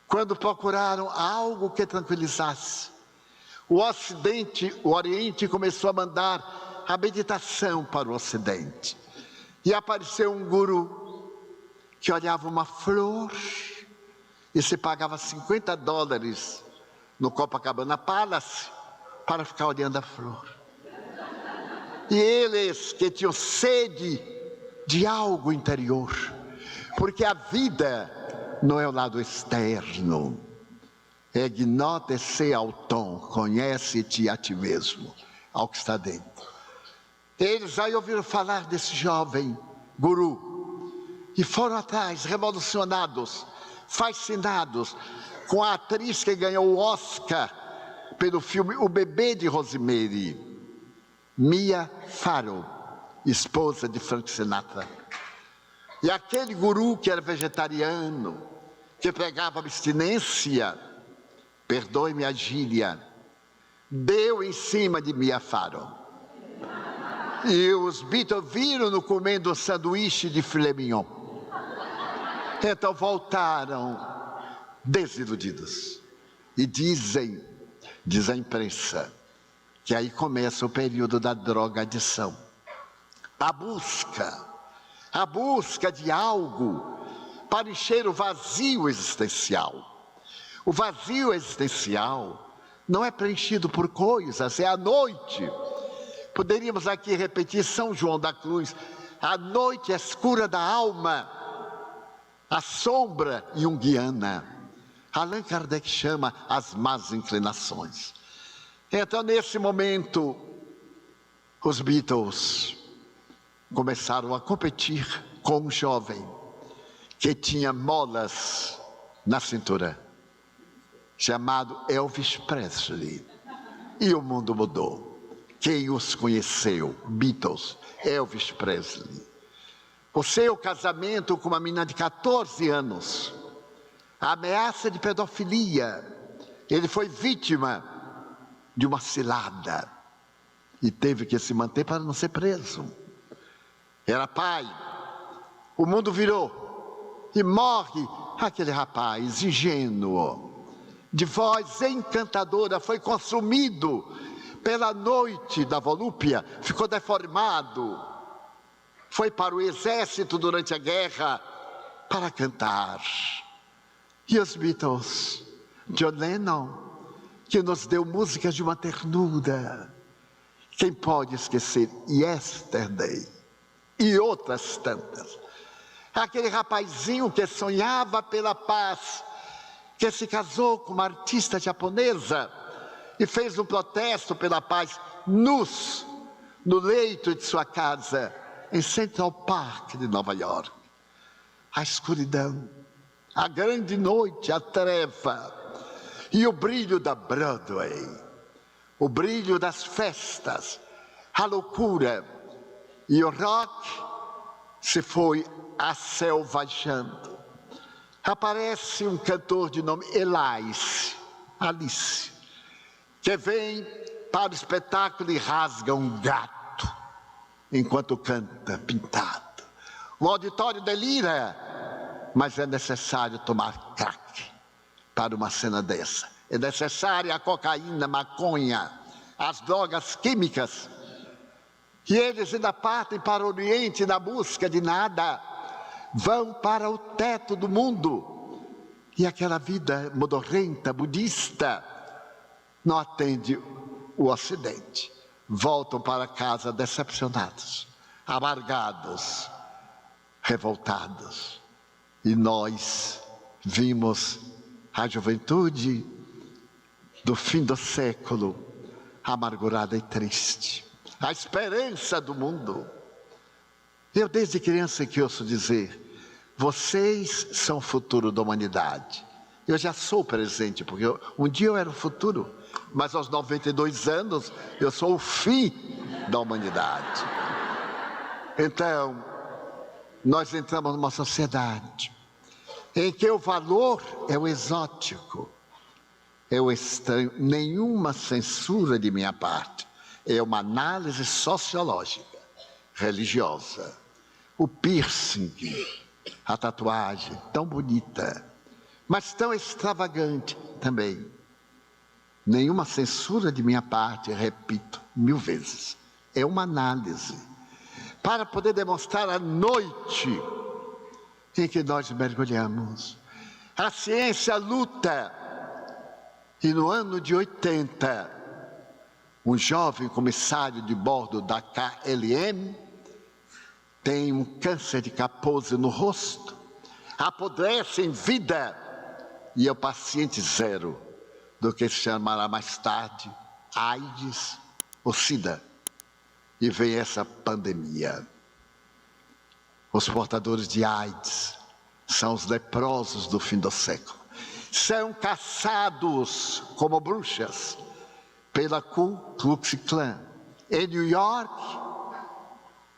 quando procuraram algo que tranquilizasse. O Oriente começou a mandar a meditação para o Ocidente. E apareceu um guru que olhava uma flor e se pagava $50 no Copacabana Palace para ficar olhando a flor. E eles que tinham sede de algo interior, porque a vida não é o lado externo. Ignote-se auton, conhece-te a ti mesmo, ao que está dentro. Eles aí ouviram falar desse jovem guru e foram atrás, revolucionados, fascinados com a atriz que ganhou o Oscar pelo filme O Bebê de Rosemary, Mia Farrow, esposa de Frank Sinatra. E aquele guru que era vegetariano, que pregava abstinência, perdoe-me a gíria, deu em cima de Mia Farrow. E os Beatles viram-no comendo sanduíche de filé mignon. Então voltaram desiludidos. E diz a imprensa, que aí começa o período da drogadição. A busca de algo para encher o vazio existencial. O vazio existencial não é preenchido por coisas, é a noite. Poderíamos aqui repetir São João da Cruz: a noite escura da alma, a sombra junguiana. Allan Kardec chama as más inclinações. Então, nesse momento, os Beatles começaram a competir com um jovem que tinha molas na cintura, chamado Elvis Presley. E o mundo mudou. Quem os conheceu? Beatles, Elvis Presley. o seu casamento com uma menina de 14 anos, a ameaça de pedofilia. Ele foi vítima de uma cilada e teve que se manter para não ser preso. Era pai, o mundo virou e morre aquele rapaz ingênuo, de voz encantadora, foi consumido pela noite da volúpia, ficou deformado, foi para o exército durante a guerra para cantar. E os Beatles, John Lennon, que nos deu músicas de uma ternura. Quem pode esquecer Yesterday e outras tantas? Aquele rapazinho que sonhava pela paz, que se casou com uma artista japonesa e fez um protesto pela paz nus, no leito de sua casa, em Central Park de Nova York. A escuridão, a grande noite, a treva e o brilho da Broadway, o brilho das festas, a loucura, e o rock se foi aselvajando. Aparece um cantor de nome Alice, que vem para o espetáculo e rasga um gato enquanto canta pintado. O auditório delira, mas é necessário tomar crack para uma cena dessa. É necessária a cocaína, maconha, as drogas químicas. E eles ainda partem para o Oriente na busca de nada. Vão para o teto do mundo. E aquela vida modorrenta, budista, não atende o Ocidente. Voltam para casa decepcionados, amargados, revoltados. E nós vimos a juventude do fim do século, amargurada e triste. A esperança do mundo. Eu desde criança que ouço dizer, vocês são o futuro da humanidade. Eu já sou presente, porque um dia eu era o futuro, mas aos 92 anos eu sou o fim da humanidade. Então, nós entramos numa sociedade em que o valor é o exótico, é o estranho, nenhuma censura de minha parte, é uma análise sociológica, religiosa. O piercing, a tatuagem, tão bonita, mas tão extravagante também. Nenhuma censura de minha parte, repito 1000 vezes, é uma análise, para poder demonstrar a noite em que nós mergulhamos. A ciência luta, e no ano de 80, um jovem comissário de bordo da KLM tem um câncer de Kaposi no rosto, apodrece em vida, e é o paciente zero do que se chamará mais tarde AIDS ou SIDA. E vem essa pandemia. Os portadores de AIDS são os leprosos do fim do século. São caçados como bruxas pela Ku Klux Klan. Em New York,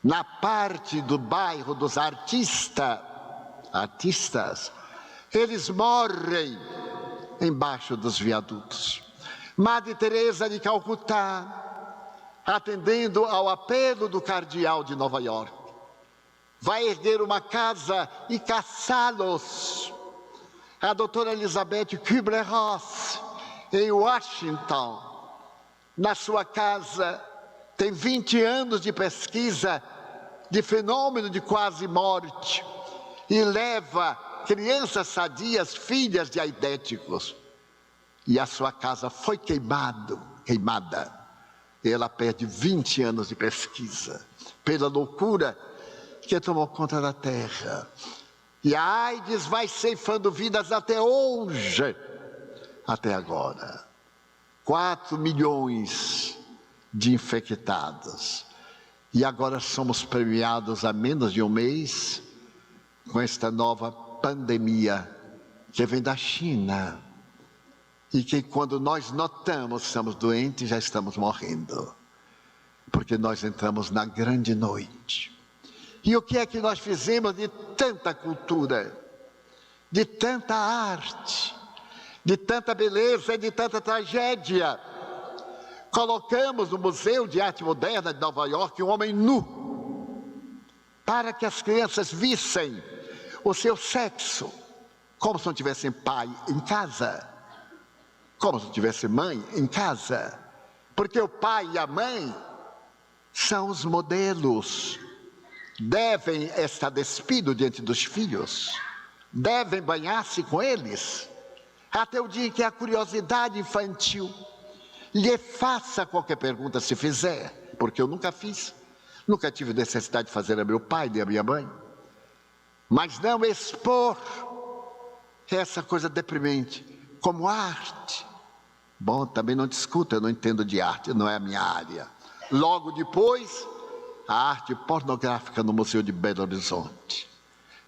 na parte do bairro dos artistas, eles morrem embaixo dos viadutos. Madre Teresa de Calcutá, atendendo ao apelo do cardeal de Nova York, vai erguer uma casa e caçá-los. A doutora Elizabeth Kübler-Ross, em Washington, na sua casa, tem 20 anos de pesquisa de fenômeno de quase morte e leva crianças sadias, filhas de aidéticos. E a sua casa foi queimada. Ela perde 20 anos de pesquisa pela loucura que tomou conta da terra. E a AIDS vai ceifando vidas até hoje, até agora. 4 milhões de infectados. E agora somos premiados há menos de um mês com esta nova pandemia que vem da China. E que quando nós notamos que estamos doentes, já estamos morrendo. Porque nós entramos na grande noite. E o que é que nós fizemos de tanta cultura, de tanta arte, de tanta beleza, de tanta tragédia? Colocamos no Museu de Arte Moderna de Nova York um homem nu, para que as crianças vissem o seu sexo, como se não tivessem pai em casa, como se não tivesse mãe em casa, porque o pai e a mãe são os modelos, devem estar despidos diante dos filhos, devem banhar-se com eles, até o dia em que a curiosidade infantil lhe faça qualquer pergunta, se fizer, porque eu nunca fiz, nunca tive necessidade de fazer a meu pai e a minha mãe, mas não expor essa coisa deprimente como arte. Bom, também não discuto, eu não entendo de arte, não é a minha área. Logo depois, a arte pornográfica no Museu de Belo Horizonte,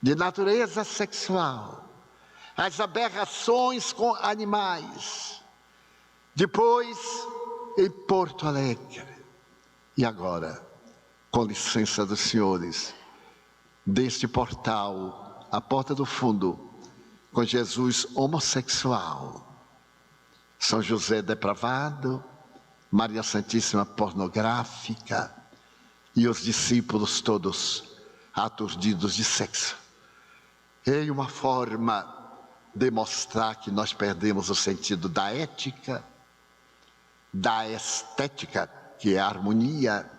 de natureza sexual, as aberrações com animais. Depois, em Porto Alegre. E agora, com licença dos senhores, deste portal, a porta do fundo, com Jesus homossexual, São José depravado, Maria Santíssima pornográfica e os discípulos todos aturdidos de sexo. Em uma forma de mostrar que nós perdemos o sentido da ética, da estética, que é a harmonia,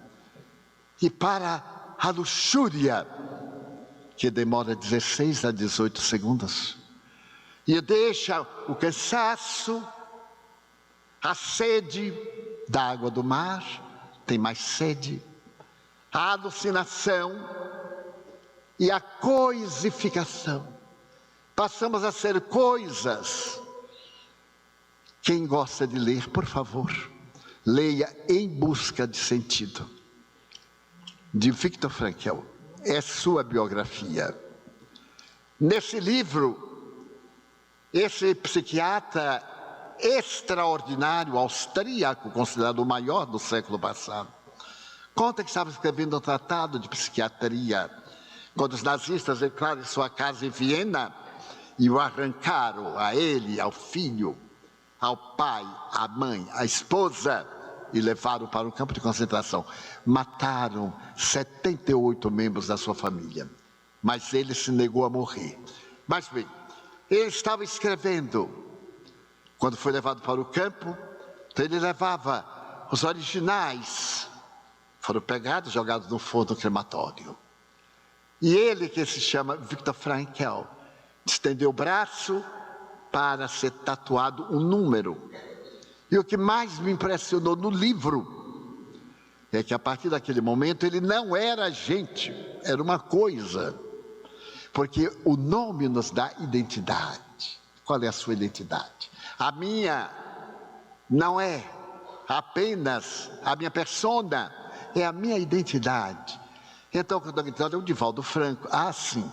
e para a luxúria, que demora 16 a 18 segundos, e deixa o cansaço, a sede da água do mar, tem mais sede, a alucinação e a coisificação. Passamos a ser coisas. Quem gosta de ler, por favor, leia Em Busca de Sentido, de Viktor Frankl. É sua biografia. Nesse livro, esse psiquiatra extraordinário, austríaco, considerado o maior do século passado, conta que estava escrevendo um tratado de psiquiatria quando os nazistas entraram em sua casa em Viena e o arrancaram a ele, ao filho, ao pai, à mãe, à esposa, e levaram para um campo de concentração. Mataram 78 membros da sua família, mas ele se negou a morrer. Mas bem, ele estava escrevendo, quando foi levado para o campo, então ele levava os originais, foram pegados, jogados no forno crematório. E ele, que se chama Viktor Frankl, estendeu o braço para ser tatuado um número. E o que mais me impressionou no livro é que a partir daquele momento ele não era gente, era uma coisa. Porque o nome nos dá identidade. Qual é a sua identidade? A minha não é apenas a minha persona, é a minha identidade. Então, quando eu estou o Divaldo Franco, sim,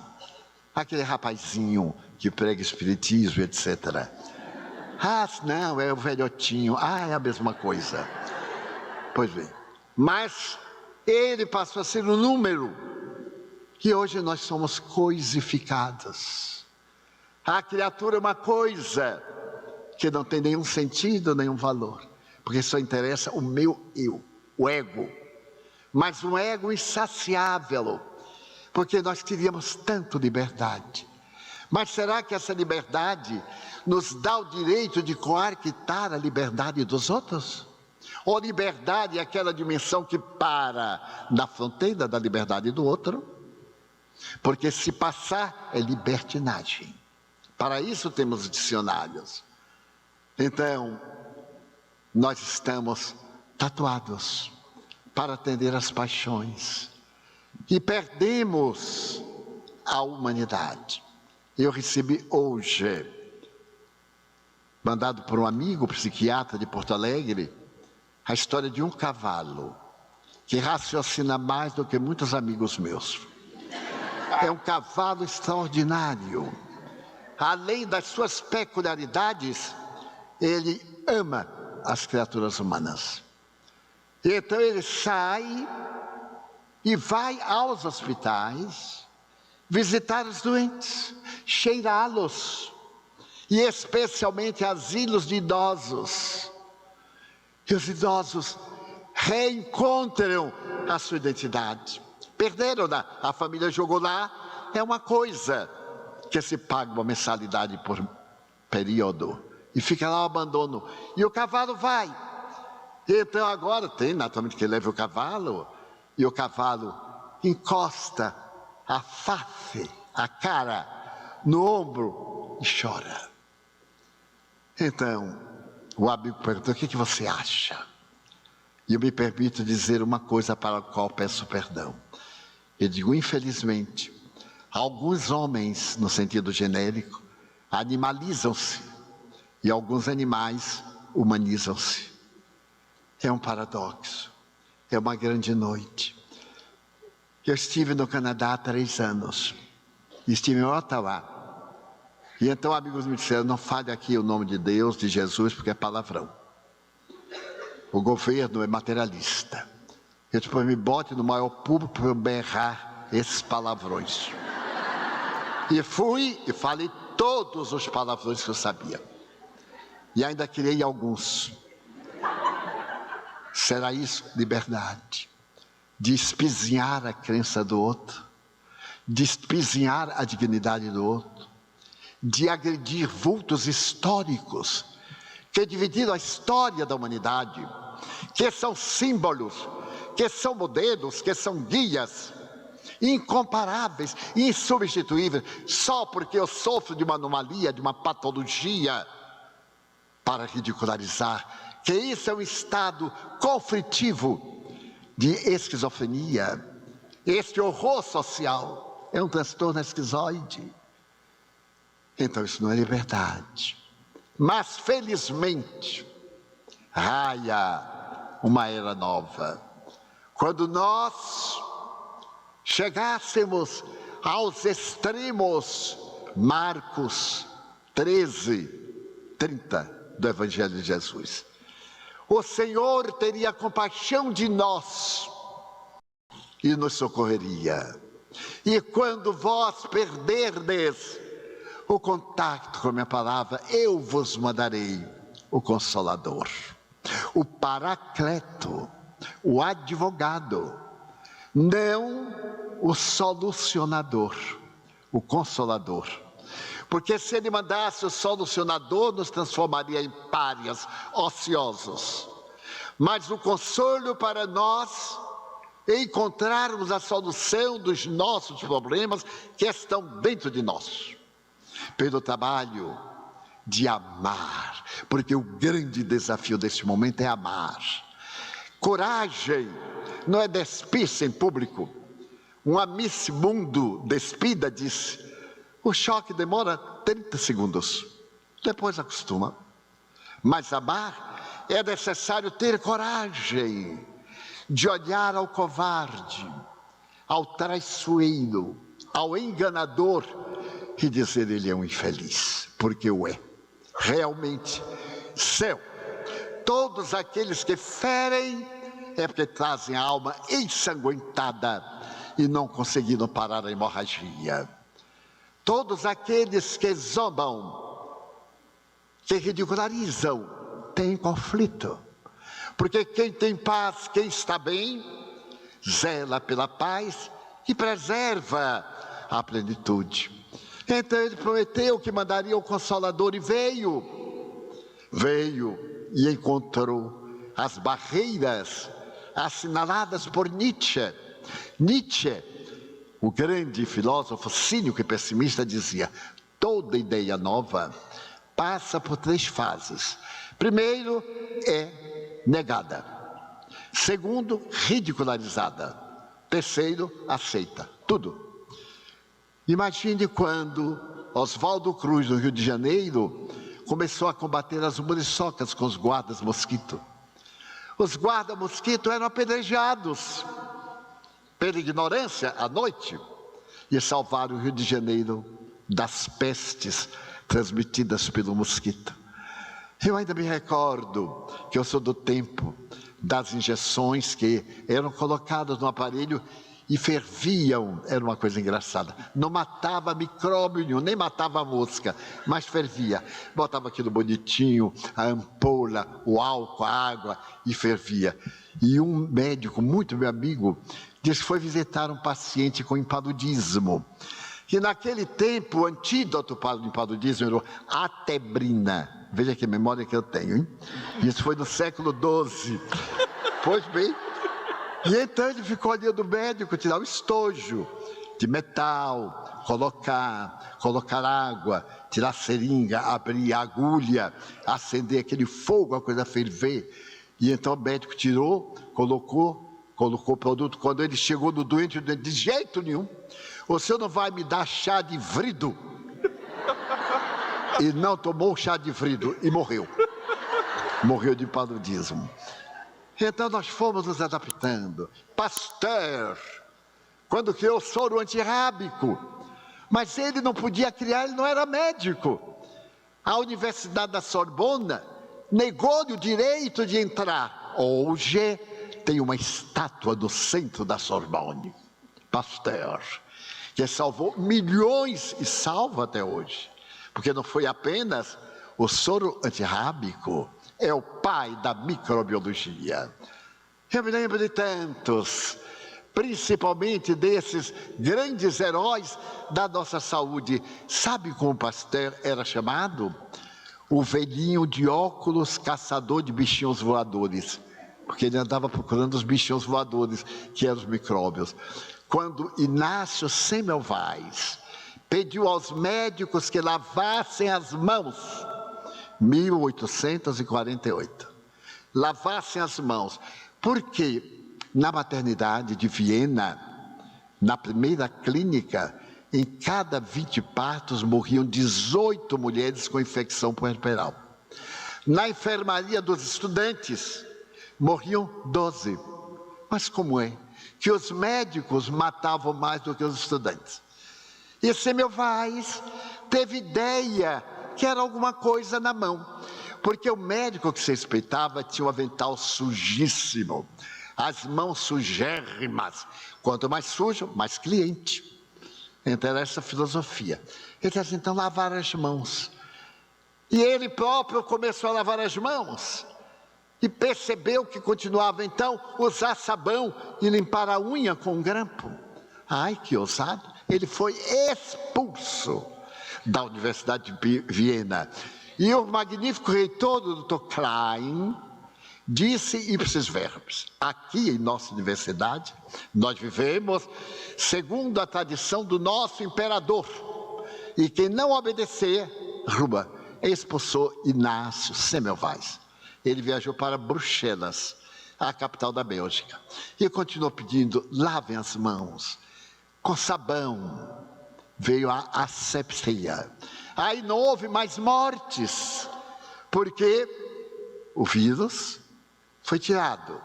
aquele rapazinho que prega espiritismo, etc. Não, é o velhotinho, é a mesma coisa. Pois bem, mas ele passou a ser um número, que hoje nós somos coisificados. A criatura é uma coisa que não tem nenhum sentido, nenhum valor, porque só interessa o meu eu, o ego. Mas um ego insaciável, porque nós queríamos tanto liberdade. Mas será que essa liberdade nos dá o direito de coartar a liberdade dos outros? Ou liberdade é aquela dimensão que para na fronteira da liberdade do outro? Porque se passar é libertinagem. Para isso temos dicionários. Então, nós estamos tatuados para atender às paixões e perdemos a humanidade. Eu recebi hoje, mandado por um amigo psiquiatra de Porto Alegre, a história de um cavalo que raciocina mais do que muitos amigos meus. É um cavalo extraordinário. Além das suas peculiaridades, ele ama as criaturas humanas. E então ele sai e vai aos hospitais visitar os doentes, cheirá-los, e especialmente asilos de idosos. E os idosos reencontram a sua identidade. Perderam-na, a família jogou lá, é uma coisa que se paga uma mensalidade por período, e fica lá o abandono, e o cavalo vai. Então agora tem naturalmente que leve o cavalo, e o cavalo encosta a face, a cara, no ombro e chora. Então, o amigo perguntou: o que você acha? E eu me permito dizer uma coisa para a qual peço perdão. Eu digo, infelizmente, alguns homens, no sentido genérico, animalizam-se, e alguns animais humanizam-se. É um paradoxo, é uma grande noite. Eu estive no Canadá há 3 anos, estive em Ottawa, e então amigos me disseram: não fale aqui o nome de Deus, de Jesus, porque é palavrão. O governo é materialista. Eu depois me bote no maior público para eu berrar esses palavrões. E fui e falei todos os palavrões que eu sabia. E ainda criei alguns. Será isso liberdade? De espizinhar a crença do outro, de espizinhar a dignidade do outro, de agredir vultos históricos que dividiram a história da humanidade, que são símbolos, que são modelos, que são guias incomparáveis, insubstituíveis, só porque eu sofro de uma anomalia, de uma patologia, para ridicularizar, que isso é um estado conflitivo de esquizofrenia. Este horror social é um transtorno esquizoide. Então isso não é liberdade. Mas felizmente raia uma era nova. Quando nós chegássemos aos extremos, Marcos 13, 30 do Evangelho de Jesus, o Senhor teria compaixão de nós e nos socorreria. E quando vós perderdes o contato com a minha palavra, eu vos mandarei o Consolador, o Paracleto, o advogado, não o solucionador, o Consolador. Porque se ele mandasse o solucionador, nos transformaria em párias ociosos. Mas o consolo para nós encontrarmos a solução dos nossos problemas que estão dentro de nós. Pelo trabalho de amar, porque o grande desafio deste momento é amar. Coragem não é despir-se em público. Uma Miss Mundo despida disse: o choque demora 30 segundos, depois acostuma. Mas amar é necessário ter coragem de olhar ao covarde, ao traiçoeiro, ao enganador e dizer: ele é um infeliz, porque o é. Realmente, céu. Todos aqueles que ferem é porque trazem a alma ensanguentada e não conseguiram parar a hemorragia. Todos aqueles que zombam, que ridicularizam, têm conflito. Porque quem tem paz, quem está bem, zela pela paz e preserva a plenitude. Então ele prometeu que mandaria o Consolador e veio e encontrou as barreiras assinaladas por Nietzsche. Nietzsche, o grande filósofo cínico e pessimista, dizia: toda ideia nova passa por 3 fases. Primeiro, é negada. Segundo, ridicularizada. Terceiro, aceita. Tudo. Imagine quando Oswaldo Cruz, no Rio de Janeiro, começou a combater as muriçocas com os guardas mosquito. Os guardas mosquito eram apedrejados pela ignorância à noite e salvaram o Rio de Janeiro das pestes transmitidas pelo mosquito. Eu ainda me recordo que eu sou do tempo das injeções que eram colocadas no aparelho e ferviam, era uma coisa engraçada. Não matava micróbio nenhum, nem matava mosca, mas fervia. Botava aquilo bonitinho, a ampola, o álcool, a água, e fervia. E um médico, muito meu amigo, disse que foi visitar um paciente com impaludismo. E naquele tempo, o antídoto para o impaludismo era a atebrina. Veja que memória que eu tenho, hein? Isso foi no século XII. Pois bem, e então ele ficou ali do médico, tirar o estojo de metal, colocar água, tirar a seringa, abrir a agulha, acender aquele fogo, a coisa ferver. E então o médico tirou, colocou o produto. Quando ele chegou no doente, ele disse: de jeito nenhum, o senhor não vai me dar chá de vrido. E não tomou o chá de vrido e morreu. Morreu de paludismo. Então nós fomos nos adaptando. Pasteur, quando criou o soro antirrábico, mas ele não podia criar, ele não era médico. A Universidade da Sorbona negou-lhe o direito de entrar. Hoje tem uma estátua no centro da Sorbonne, Pasteur, que salvou milhões e salva até hoje, porque não foi apenas o soro antirrábico, é o pai da microbiologia. Eu me lembro de tantos, principalmente desses grandes heróis da nossa saúde. Sabe como Pasteur era chamado? O velhinho de óculos caçador de bichinhos voadores, porque ele andava procurando os bichinhos voadores, que eram os micróbios. Quando Inácio Semmelweis pediu aos médicos que lavassem as mãos, 1848, lavassem as mãos, porque na maternidade de Viena, na primeira clínica, em cada 20 partos morriam 18 mulheres com infecção puerperal. Na enfermaria dos estudantes, morriam 12. Mas como é que os médicos matavam mais do que os estudantes? E Semmelweis teve ideia que era alguma coisa na mão, porque o médico que se respeitava tinha um avental sujíssimo, as mãos sujérrimas. Quanto mais sujo, mais cliente. Então era essa filosofia. Ele disse assim: então lavar as mãos. E ele próprio começou a lavar as mãos. E percebeu que continuava então usar sabão e limpar a unha com um grampo. Ai, que ousado! Ele foi expulso da Universidade de Viena. E o magnífico reitor, o Dr. Klein, disse ipsis verbis: aqui em nossa universidade, nós vivemos segundo a tradição do nosso imperador. E quem não obedecer, Ruba, expulsou Inácio Semmelweis. Ele viajou para Bruxelas, a capital da Bélgica, e continuou pedindo: lavem as mãos com sabão. Veio a asepsia. Aí não houve mais mortes, porque o vírus foi tirado.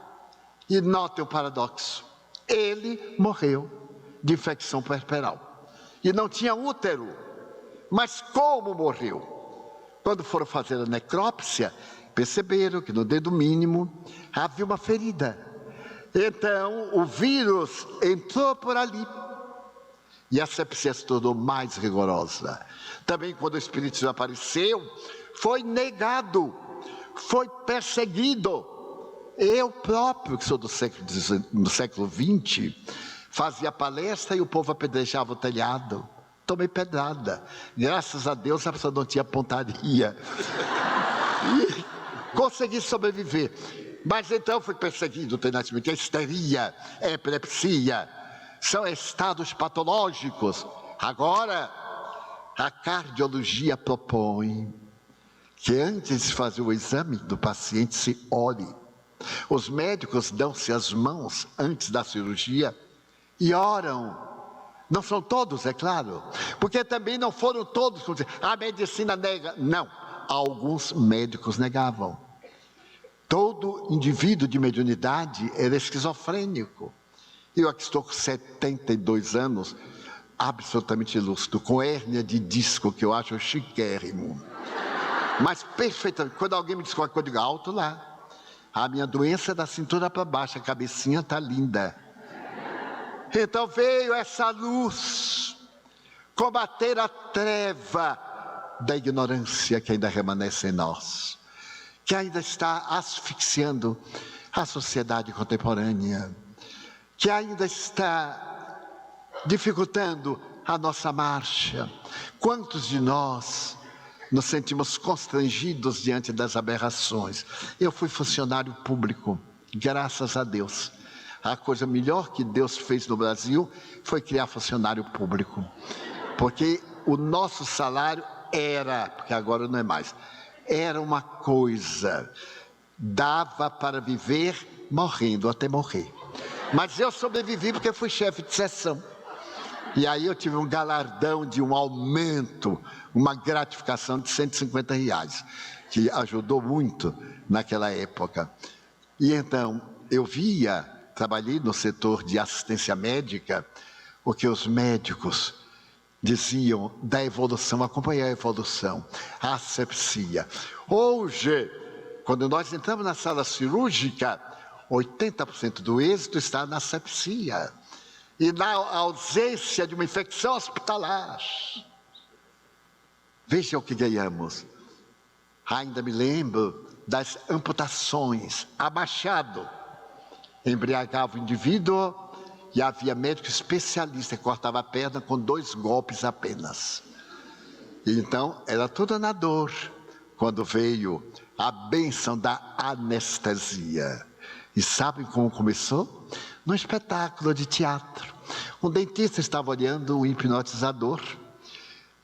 E notem o paradoxo: ele morreu de infecção puerperal e não tinha útero. Mas como morreu? Quando foram fazer a necrópsia, perceberam que no dedo mínimo havia uma ferida. Então o vírus entrou por ali e a asepsia se tornou mais rigorosa. Também quando o Espírito apareceu, foi negado, foi perseguido. Eu próprio, que sou do século XX, fazia palestra e o povo apedrejava o telhado. Tomei pedrada. Graças a Deus a pessoa não tinha pontaria. E consegui sobreviver. Mas então fui perseguido, tenazmente. Histeria, epilepsia, são estados patológicos. Agora, a cardiologia propõe que antes de fazer o exame do paciente se ore. Os médicos dão-se as mãos antes da cirurgia e oram. Não são todos, é claro, porque também não foram todos. A medicina nega. Não, alguns médicos negavam. Todo indivíduo de mediunidade era esquizofrênico. Eu aqui estou com 72 anos, absolutamente lúcido, com hérnia de disco, que eu acho chiquérrimo. Mas perfeitamente. Quando alguém me diz qualquer coisa, eu digo: alto lá. A minha doença é da cintura para baixo, a cabecinha está linda. Então veio essa luz combater a treva da ignorância que ainda remanesce em nós, que ainda está asfixiando a sociedade contemporânea, que ainda está dificultando a nossa marcha. Quantos de nós nos sentimos constrangidos diante das aberrações? Eu fui funcionário público, graças a Deus. A coisa melhor que Deus fez no Brasil foi criar funcionário público, porque o nosso salário porque agora não é mais, era uma coisa, dava para viver morrendo até morrer. Mas eu sobrevivi porque fui chefe de seção. E aí eu tive um galardão de um aumento, uma gratificação de R$150, que ajudou muito naquela época. E então eu trabalhei no setor de assistência médica, o que os médicos diziam da evolução, acompanhar a evolução, a asepsia. Hoje, quando nós entramos na sala cirúrgica, 80% do êxito está na asepsia e na ausência de uma infecção hospitalar. Veja o que ganhamos. Ainda me lembro das amputações a machado. Embriagava o indivíduo e havia médico especialista que cortava a perna com 2 golpes apenas. Então, era tudo na dor, quando veio a bênção da anestesia. E sabem como começou? Num espetáculo de teatro. Um dentista estava olhando o hipnotizador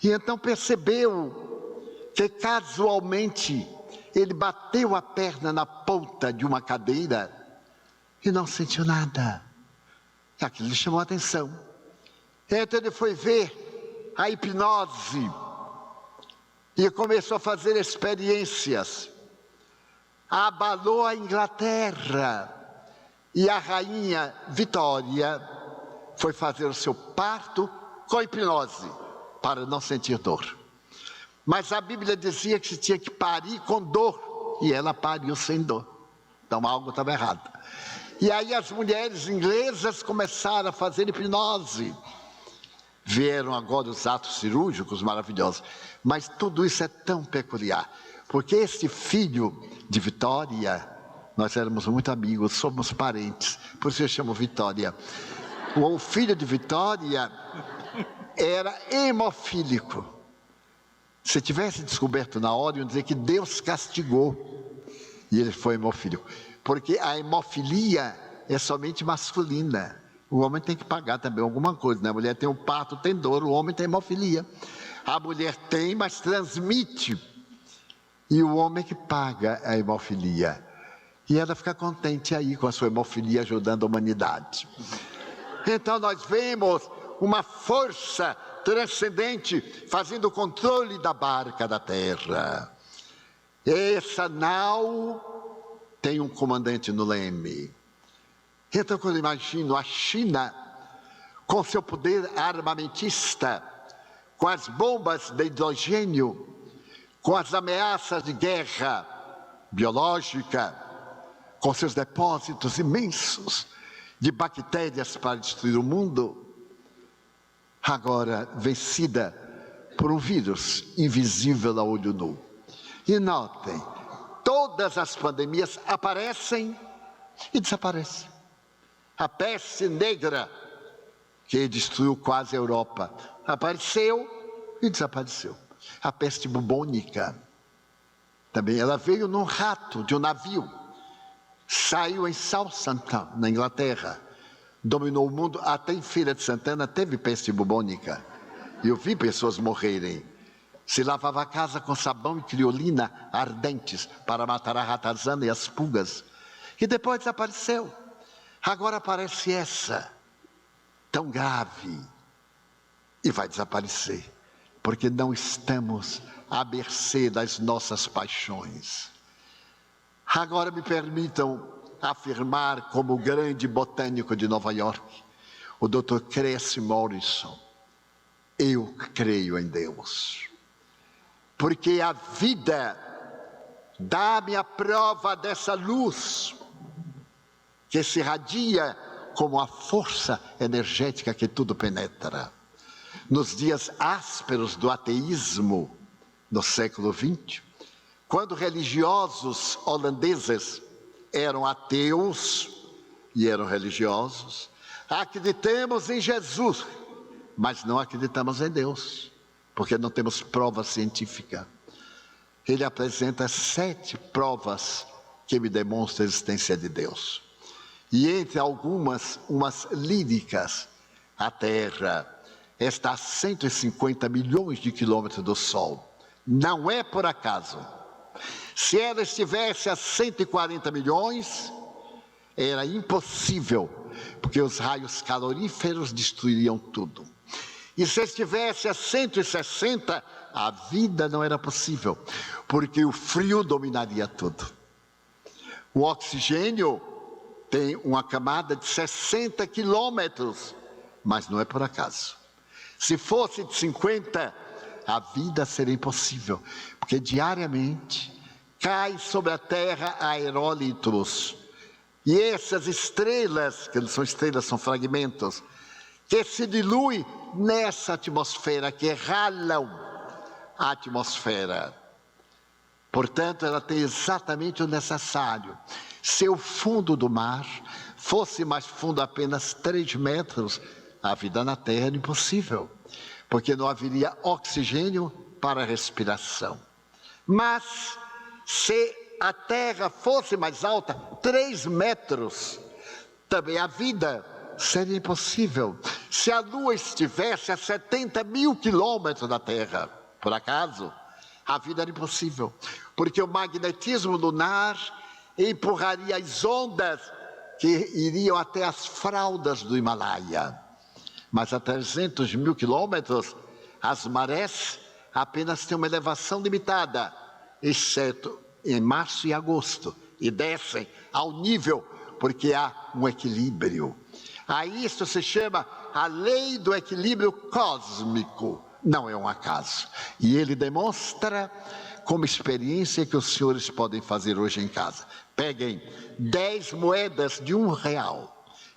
e então percebeu que casualmente ele bateu a perna na ponta de uma cadeira e não sentiu nada. Aquilo lhe chamou a atenção. Então ele foi ver a hipnose e começou a fazer experiências. Abalou a Inglaterra e a rainha Vitória foi fazer o seu parto com hipnose para não sentir dor. Mas a Bíblia dizia que se tinha que parir com dor e ela pariu sem dor. Então algo estava errado. E aí as mulheres inglesas começaram a fazer hipnose. Vieram agora os atos cirúrgicos maravilhosos. Mas tudo isso é tão peculiar. Porque esse filho de Vitória, nós éramos muito amigos, somos parentes, por isso eu chamo Vitória. O filho de Vitória era hemofílico. Se tivesse descoberto na hora, iam dizer que Deus castigou. E ele foi hemofílico. Porque a hemofilia é somente masculina. O homem tem que pagar também alguma coisa, né? A mulher tem o parto, tem dor, o homem tem hemofilia. A mulher tem, mas transmite. E o homem que paga a hemofilia. E ela fica contente aí com a sua hemofilia ajudando a humanidade. Então nós vemos uma força transcendente fazendo o controle da barca da terra. Essa nau tem um comandante no leme. Então quando eu imagino a China com seu poder armamentista, com as bombas de hidrogênio, com as ameaças de guerra biológica, com seus depósitos imensos de bactérias para destruir o mundo, agora vencida por um vírus invisível a olho nu. E notem, todas as pandemias aparecem e desaparecem. A peste negra, que destruiu quase a Europa, apareceu e desapareceu. A peste bubônica, também ela veio num rato de um navio, saiu em Southampton, na Inglaterra, dominou o mundo, até em Feira de Santana teve peste bubônica. E eu vi pessoas morrerem. Se lavava a casa com sabão e criolina ardentes para matar a ratazana e as pulgas. E depois desapareceu. Agora aparece essa, tão grave, e vai desaparecer, porque não estamos à mercê das nossas paixões. Agora me permitam afirmar como grande botânico de Nova York, o Dr. Cressy Morrison, eu creio em Deus, porque a vida dá-me a prova dessa luz que se irradia como a força energética que tudo penetra. Nos dias ásperos do ateísmo, no século XX, quando religiosos holandeses eram ateus e eram religiosos, acreditamos em Jesus, mas não acreditamos em Deus, porque não temos prova científica. Ele apresenta 7 provas que me demonstram a existência de Deus. E entre algumas, umas líricas, a Terra está a 150 milhões de quilômetros do Sol. Não é por acaso. Se ela estivesse a 140 milhões, era impossível, porque os raios caloríferos destruiriam tudo. E se estivesse a 160, a vida não era possível, porque o frio dominaria tudo. O oxigênio tem uma camada de 60 quilômetros, mas não é por acaso. Se fosse de 50, a vida seria impossível, porque diariamente cai sobre a Terra aerólitos. E essas estrelas, que não são estrelas, são fragmentos, que se diluem nessa atmosfera, que ralam a atmosfera. Portanto, ela tem exatamente o necessário. Se o fundo do mar fosse mais fundo, apenas 3 metros, a vida na Terra era impossível, porque não haveria oxigênio para a respiração. Mas, se a Terra fosse mais alta, 3 metros, também a vida seria impossível. Se a Lua estivesse a 70 mil quilômetros da Terra, por acaso, a vida era impossível, porque o magnetismo lunar empurraria as ondas que iriam até as fraldas do Himalaia. Mas a 300 mil quilômetros, as marés apenas têm uma elevação limitada, exceto em março e agosto, e descem ao nível, porque há um equilíbrio. A isso se chama a lei do equilíbrio cósmico, não é um acaso. E ele demonstra como experiência que os senhores podem fazer hoje em casa. Peguem 10 moedas de R$1,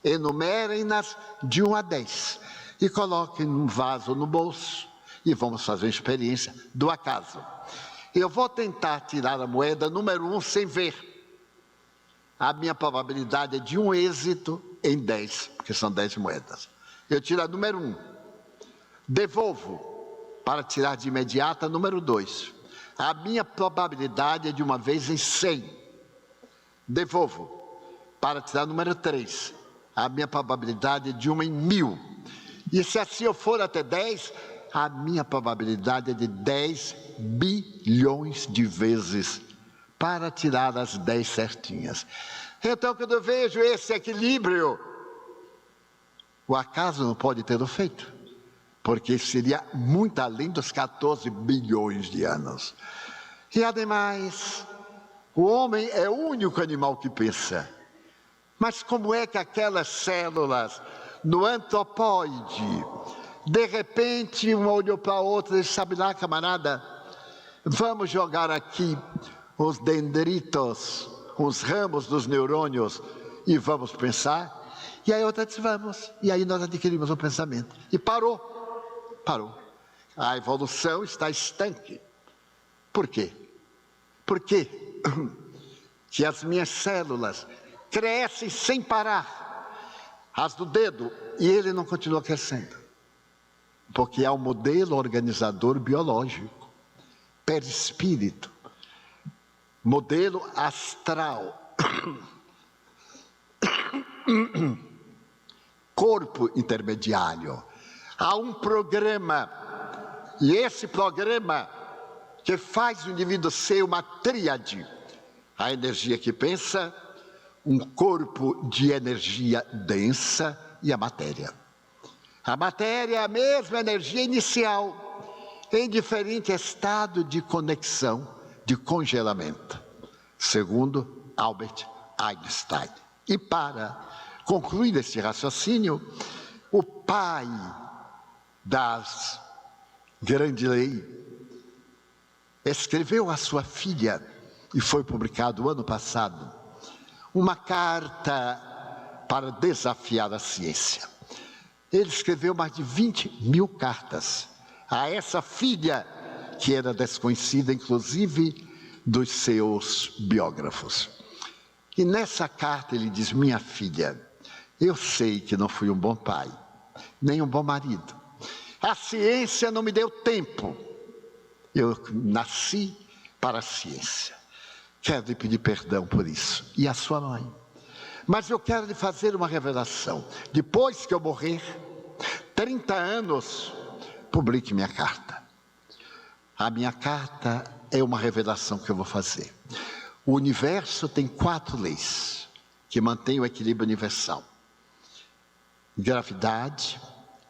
enumerem-nas de 1 a 10 e coloquem num vaso no bolso e vamos fazer uma experiência do acaso. Eu vou tentar tirar a moeda número 1 sem ver. A minha probabilidade é de um êxito em 10, porque são 10 moedas. Eu tiro a número 1. Devolvo para tirar de imediato a número 2. A minha probabilidade é de uma vez em 100. Devolvo para tirar a número 3. A minha probabilidade é de 1 em 1000. E se assim eu for até 10, a minha probabilidade é de 10 bilhões de vezes para tirar as 10 certinhas. Então, quando eu vejo esse equilíbrio, o acaso não pode tê-lo feito, porque seria muito além dos 14 bilhões de anos. E ademais, o homem é o único animal que pensa. Mas como é que aquelas células no antropóide, de repente uma olhou para a outra e disse, sabe lá, camarada, vamos jogar aqui os dendritos, os ramos dos neurônios e vamos pensar? E aí outra disse, vamos. E aí nós adquirimos o pensamento. E parou. A evolução está estanque. Por quê? Por quê que as minhas células crescem sem parar? As do dedo, e ele não continua crescendo. Porque há um modelo organizador biológico, perispírito, modelo astral, corpo intermediário. Há um programa, e esse programa que faz o indivíduo ser uma tríade. A energia que pensa, um corpo de energia densa e a matéria. A matéria é a mesma energia inicial, em diferente estado de conexão, de congelamento, segundo Albert Einstein. E para concluir esse raciocínio, o pai das grande lei escreveu à sua filha, e foi publicado ano passado, uma carta para desafiar a ciência. Ele escreveu mais de 20.000 cartas a essa filha que era desconhecida, inclusive, dos seus biógrafos. E nessa carta ele diz: minha filha, eu sei que não fui um bom pai, nem um bom marido. A ciência não me deu tempo. Eu nasci para a ciência. Quero lhe pedir perdão por isso. E a sua mãe. Mas eu quero lhe fazer uma revelação. Depois que eu morrer, 30 anos, publique minha carta. A minha carta é uma revelação que eu vou fazer. O universo tem 4 leis que mantêm o equilíbrio universal: gravidade,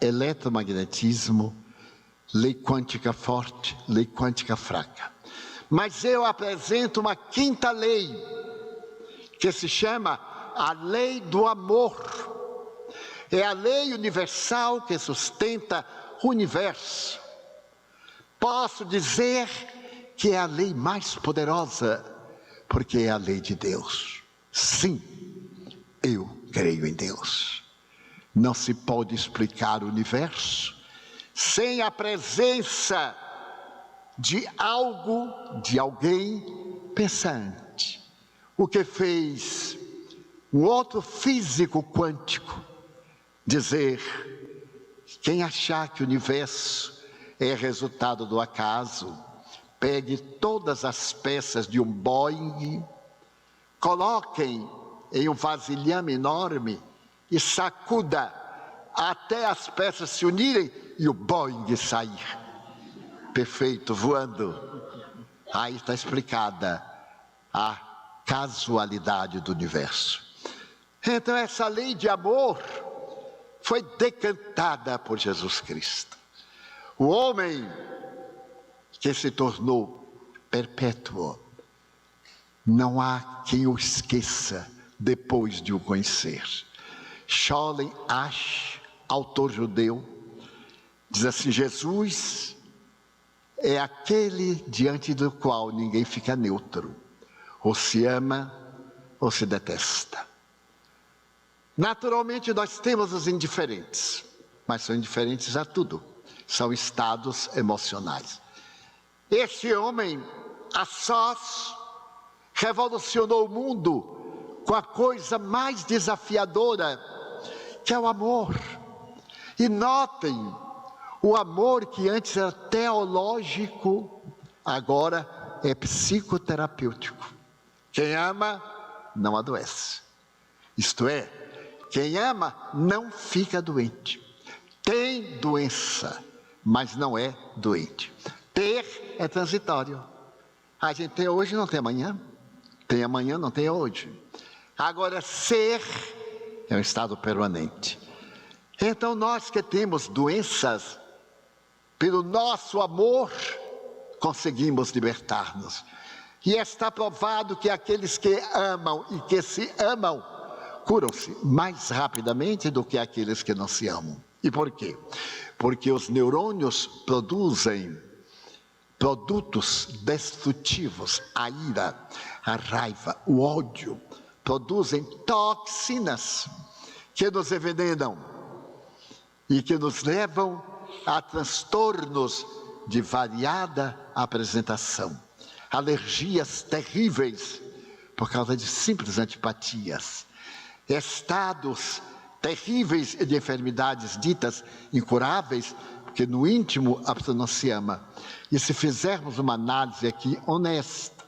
eletromagnetismo, lei quântica forte, lei quântica fraca. Mas eu apresento uma 5ª lei, que se chama a lei do amor. É a lei universal que sustenta o universo. Posso dizer que é a lei mais poderosa, porque é a lei de Deus. Sim, eu creio em Deus. Não se pode explicar o universo sem a presença de algo, de alguém pensante. O que fez um outro físico quântico dizer: quem achar que o universo é resultado do acaso, pegue todas as peças de um Boeing, coloquem em um vasilhame enorme e sacuda até as peças se unirem e o Boeing sair. Perfeito, voando. Aí está explicada a casualidade do universo. Então essa lei de amor foi decantada por Jesus Cristo. O homem que se tornou perpétuo, não há quem o esqueça depois de o conhecer. Sholem Asch, autor judeu, diz assim: Jesus é aquele diante do qual ninguém fica neutro, ou se ama ou se detesta. Naturalmente nós temos os indiferentes, mas são indiferentes a tudo, são estados emocionais. Este homem, a sós, revolucionou o mundo com a coisa mais desafiadora, que é o amor. E notem, o amor que antes era teológico, agora é psicoterapêutico. Quem ama, não adoece. Isto é, quem ama não fica doente. Tem doença, mas não é doente. Ter é transitório. A gente tem hoje, não tem amanhã. Tem amanhã, não tem hoje. Agora, ser é um estado permanente. Então, nós que temos doenças, pelo nosso amor, conseguimos libertar-nos. E está provado que aqueles que amam e que se amam, curam-se mais rapidamente do que aqueles que não se amam. E por quê? Porque os neurônios produzem produtos destrutivos, a ira, a raiva, o ódio, produzem toxinas que nos envenenam e que nos levam a transtornos de variada apresentação, alergias terríveis por causa de simples antipatias, estados terríveis de enfermidades ditas incuráveis, porque no íntimo a pessoa não se ama. E se fizermos uma análise aqui honesta,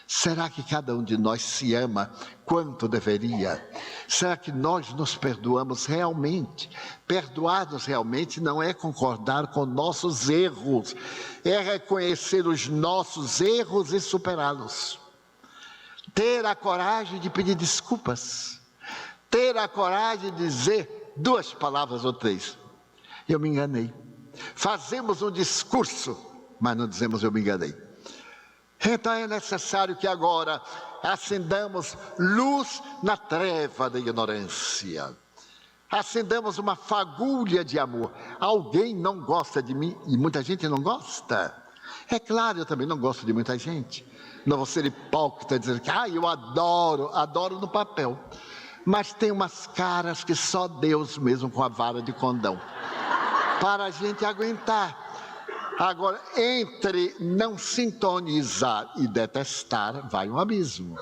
será que cada um de nós se ama quanto deveria? Será que nós nos perdoamos realmente? Perdoar-nos realmente não é concordar com nossos erros, é reconhecer os nossos erros e superá-los. Ter a coragem de pedir desculpas. Ter a coragem de dizer 2 palavras ou 3. Eu me enganei. Fazemos um discurso, mas não dizemos eu me enganei. Então é necessário que agora acendamos luz na treva da ignorância. Acendamos uma fagulha de amor. Alguém não gosta de mim e muita gente não gosta. É claro, eu também não gosto de muita gente. Não vou ser hipócrita dizer que eu adoro no papel. Mas tem umas caras que só Deus mesmo com a vara de condão, para a gente aguentar. Agora, entre não sintonizar e detestar, vai um abismo.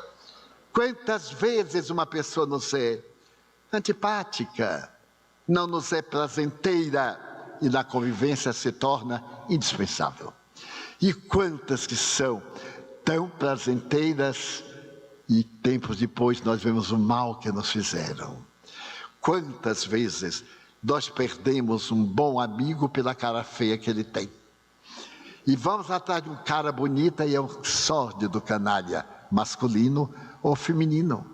Quantas vezes uma pessoa nos é antipática, não nos é prazenteira e na convivência se torna indispensável. E quantas que são tão prazenteiras e tempos depois nós vemos o mal que nos fizeram. Quantas vezes nós perdemos um bom amigo pela cara feia que ele tem. E vamos atrás de um cara bonita e é um sórdido canalha, masculino ou feminino.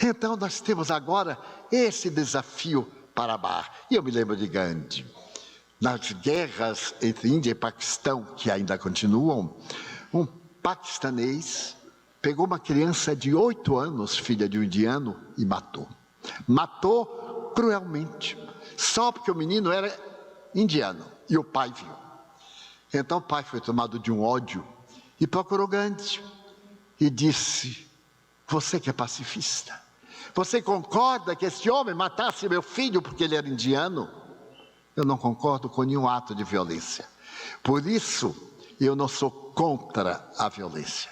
Então nós temos agora esse desafio para amar. E eu me lembro de Gandhi. Nas guerras entre Índia e Paquistão, que ainda continuam, um paquistanês pegou uma criança de 8 anos, filha de um indiano, e matou. Matou cruelmente, só porque o menino era indiano e o pai viu. Então o pai foi tomado de um ódio e procurou Gandhi e disse: você que é pacifista, você concorda que esse homem matasse meu filho porque ele era indiano? Eu não concordo com nenhum ato de violência. Por isso, eu não sou contra a violência.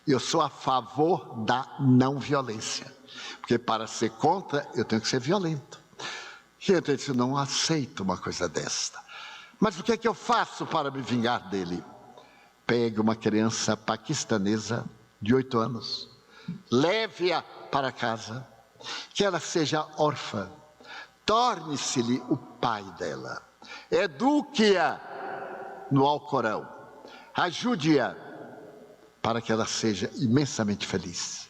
Eu sou a favor da não violência. Porque para ser contra, eu tenho que ser violento. E eu disse, não aceito uma coisa desta. Mas o que é que eu faço para me vingar dele? Pegue uma criança paquistanesa de 8 anos, leve-a para casa, que ela seja órfã, torne-se-lhe o pai dela, eduque-a no Alcorão, ajude-a para que ela seja imensamente feliz.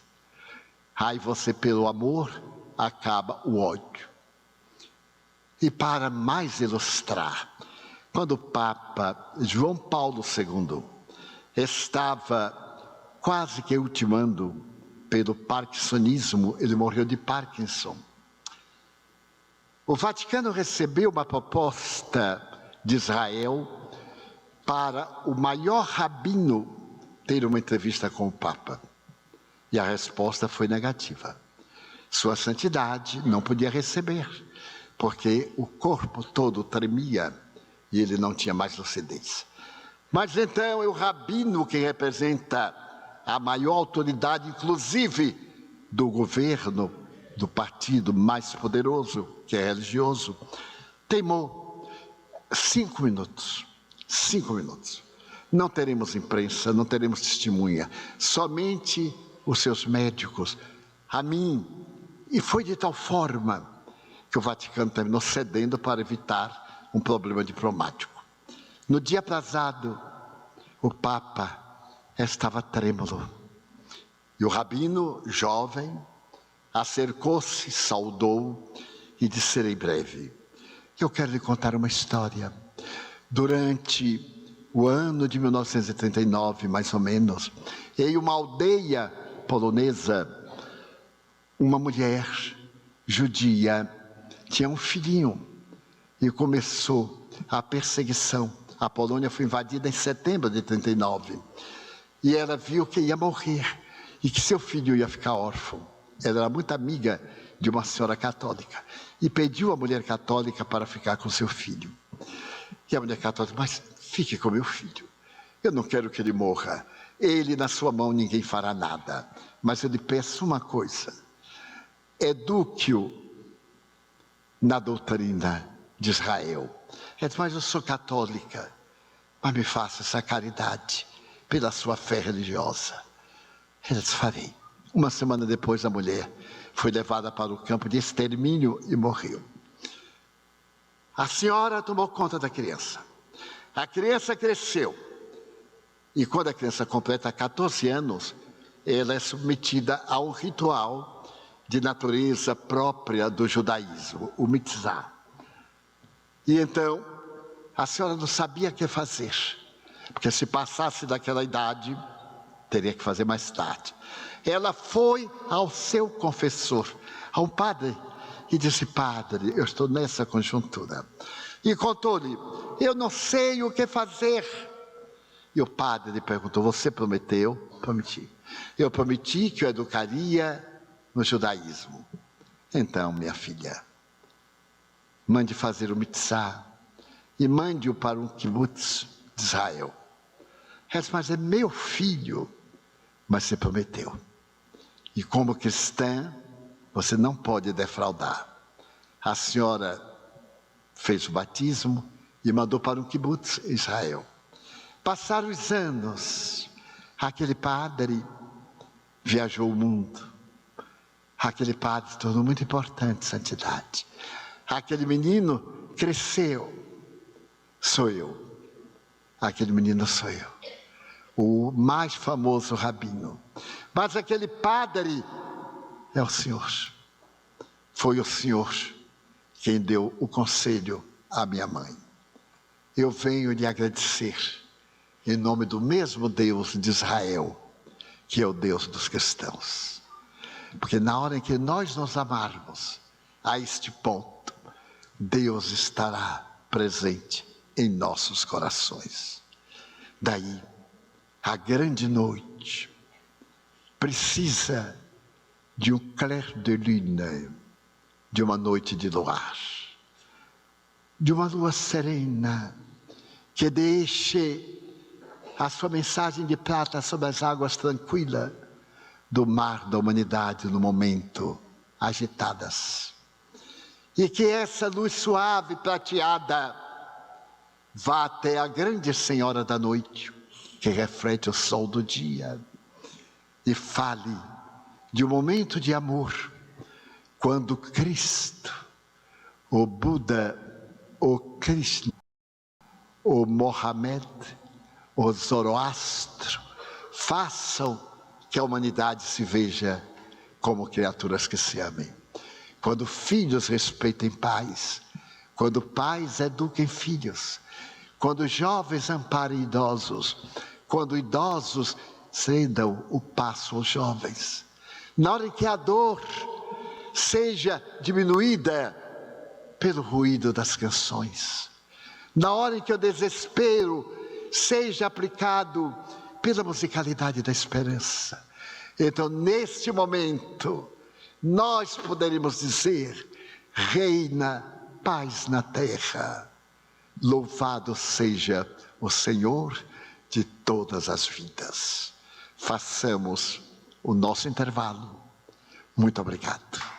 Aí você, pelo amor, acaba o ódio. E para mais ilustrar, quando o Papa João Paulo II estava quase que ultimando pelo parkinsonismo, ele morreu de Parkinson. O Vaticano recebeu uma proposta de Israel para o maior rabino ter uma entrevista com o Papa. E a resposta foi negativa. Sua Santidade não podia receber, porque o corpo todo tremia e ele não tinha mais lucidez. Mas então é o rabino que representa a maior autoridade, inclusive do governo, do partido mais poderoso, que é religioso, teimou 5 minutos. 5 minutos. Não teremos imprensa, não teremos testemunha, somente os seus médicos, a mim. E foi de tal forma que o Vaticano terminou cedendo para evitar um problema diplomático. No dia aprazado, o Papa estava trêmulo. E o rabino, jovem, acercou-se, saudou e disse: serei breve. Eu quero lhe contar uma história. Durante o ano de 1939, mais ou menos, em uma aldeia polonesa, uma mulher judia tinha um filhinho e começou a perseguição. A Polônia foi invadida em setembro de 1939 e ela viu que ia morrer e que seu filho ia ficar órfão. Ela era muito amiga de uma senhora católica e pediu à mulher católica para ficar com seu filho. E a mulher católica: mas fique com meu filho, eu não quero que ele morra, ele na sua mão ninguém fará nada, mas eu lhe peço uma coisa, eduque-o na doutrina de Israel. Ela disse: mas eu sou católica, mas me faça essa caridade pela sua fé religiosa. Ela disse: farei. Uma semana depois a mulher foi levada para o campo de extermínio e morreu. A senhora tomou conta da criança. A criança cresceu. E quando a criança completa 14 anos, ela é submetida a um ritual de natureza própria do judaísmo, o mitzvah. E então, a senhora não sabia o que fazer, porque se passasse daquela idade, teria que fazer mais tarde. Ela foi ao seu confessor, ao padre, e disse: padre, eu estou nessa conjuntura. E contou-lhe: eu não sei o que fazer. E o padre lhe perguntou: você prometeu? Prometi. Eu prometi que eu educaria no judaísmo. Então, minha filha, mande fazer o mitzvah e mande-o para um kibbutz de Israel. Mas é meu filho, mas você prometeu. E como cristã, você não pode defraudar. A senhora fez o batismo e mandou para um kibbutz em Israel. Passaram os anos, aquele padre viajou o mundo. Aquele padre se tornou muito importante, santidade. Aquele menino cresceu. Sou eu. Aquele menino sou eu. O mais famoso rabino. Mas aquele padre é o Senhor. Foi o Senhor quem deu o conselho à minha mãe. Eu venho lhe agradecer em nome do mesmo Deus de Israel, que é o Deus dos cristãos. Porque na hora em que nós nos amarmos a este ponto, Deus estará presente em nossos corações. Daí, a grande noite precisa de um clair de lune, de uma noite de luar, de uma lua serena, que deixe a sua mensagem de prata sobre as águas tranquilas do mar da humanidade no momento agitadas. E que essa luz suave, prateada, vá até a grande senhora da noite, que reflete o sol do dia, e fale de um momento de amor, quando Cristo, o Buda, o Krishna, o Mohamed, o Zoroastro, façam que a humanidade se veja como criaturas que se amem. Quando filhos respeitem pais, quando pais eduquem filhos, quando jovens amparem idosos, quando idosos cedam o passo aos jovens. Na hora em que a dor seja diminuída pelo ruído das canções. Na hora em que o desespero seja aplicado pela musicalidade da esperança. Então, neste momento, nós poderemos dizer: reina paz na terra. Louvado seja o Senhor de todas as vidas. Façamos o nosso intervalo. Muito obrigado.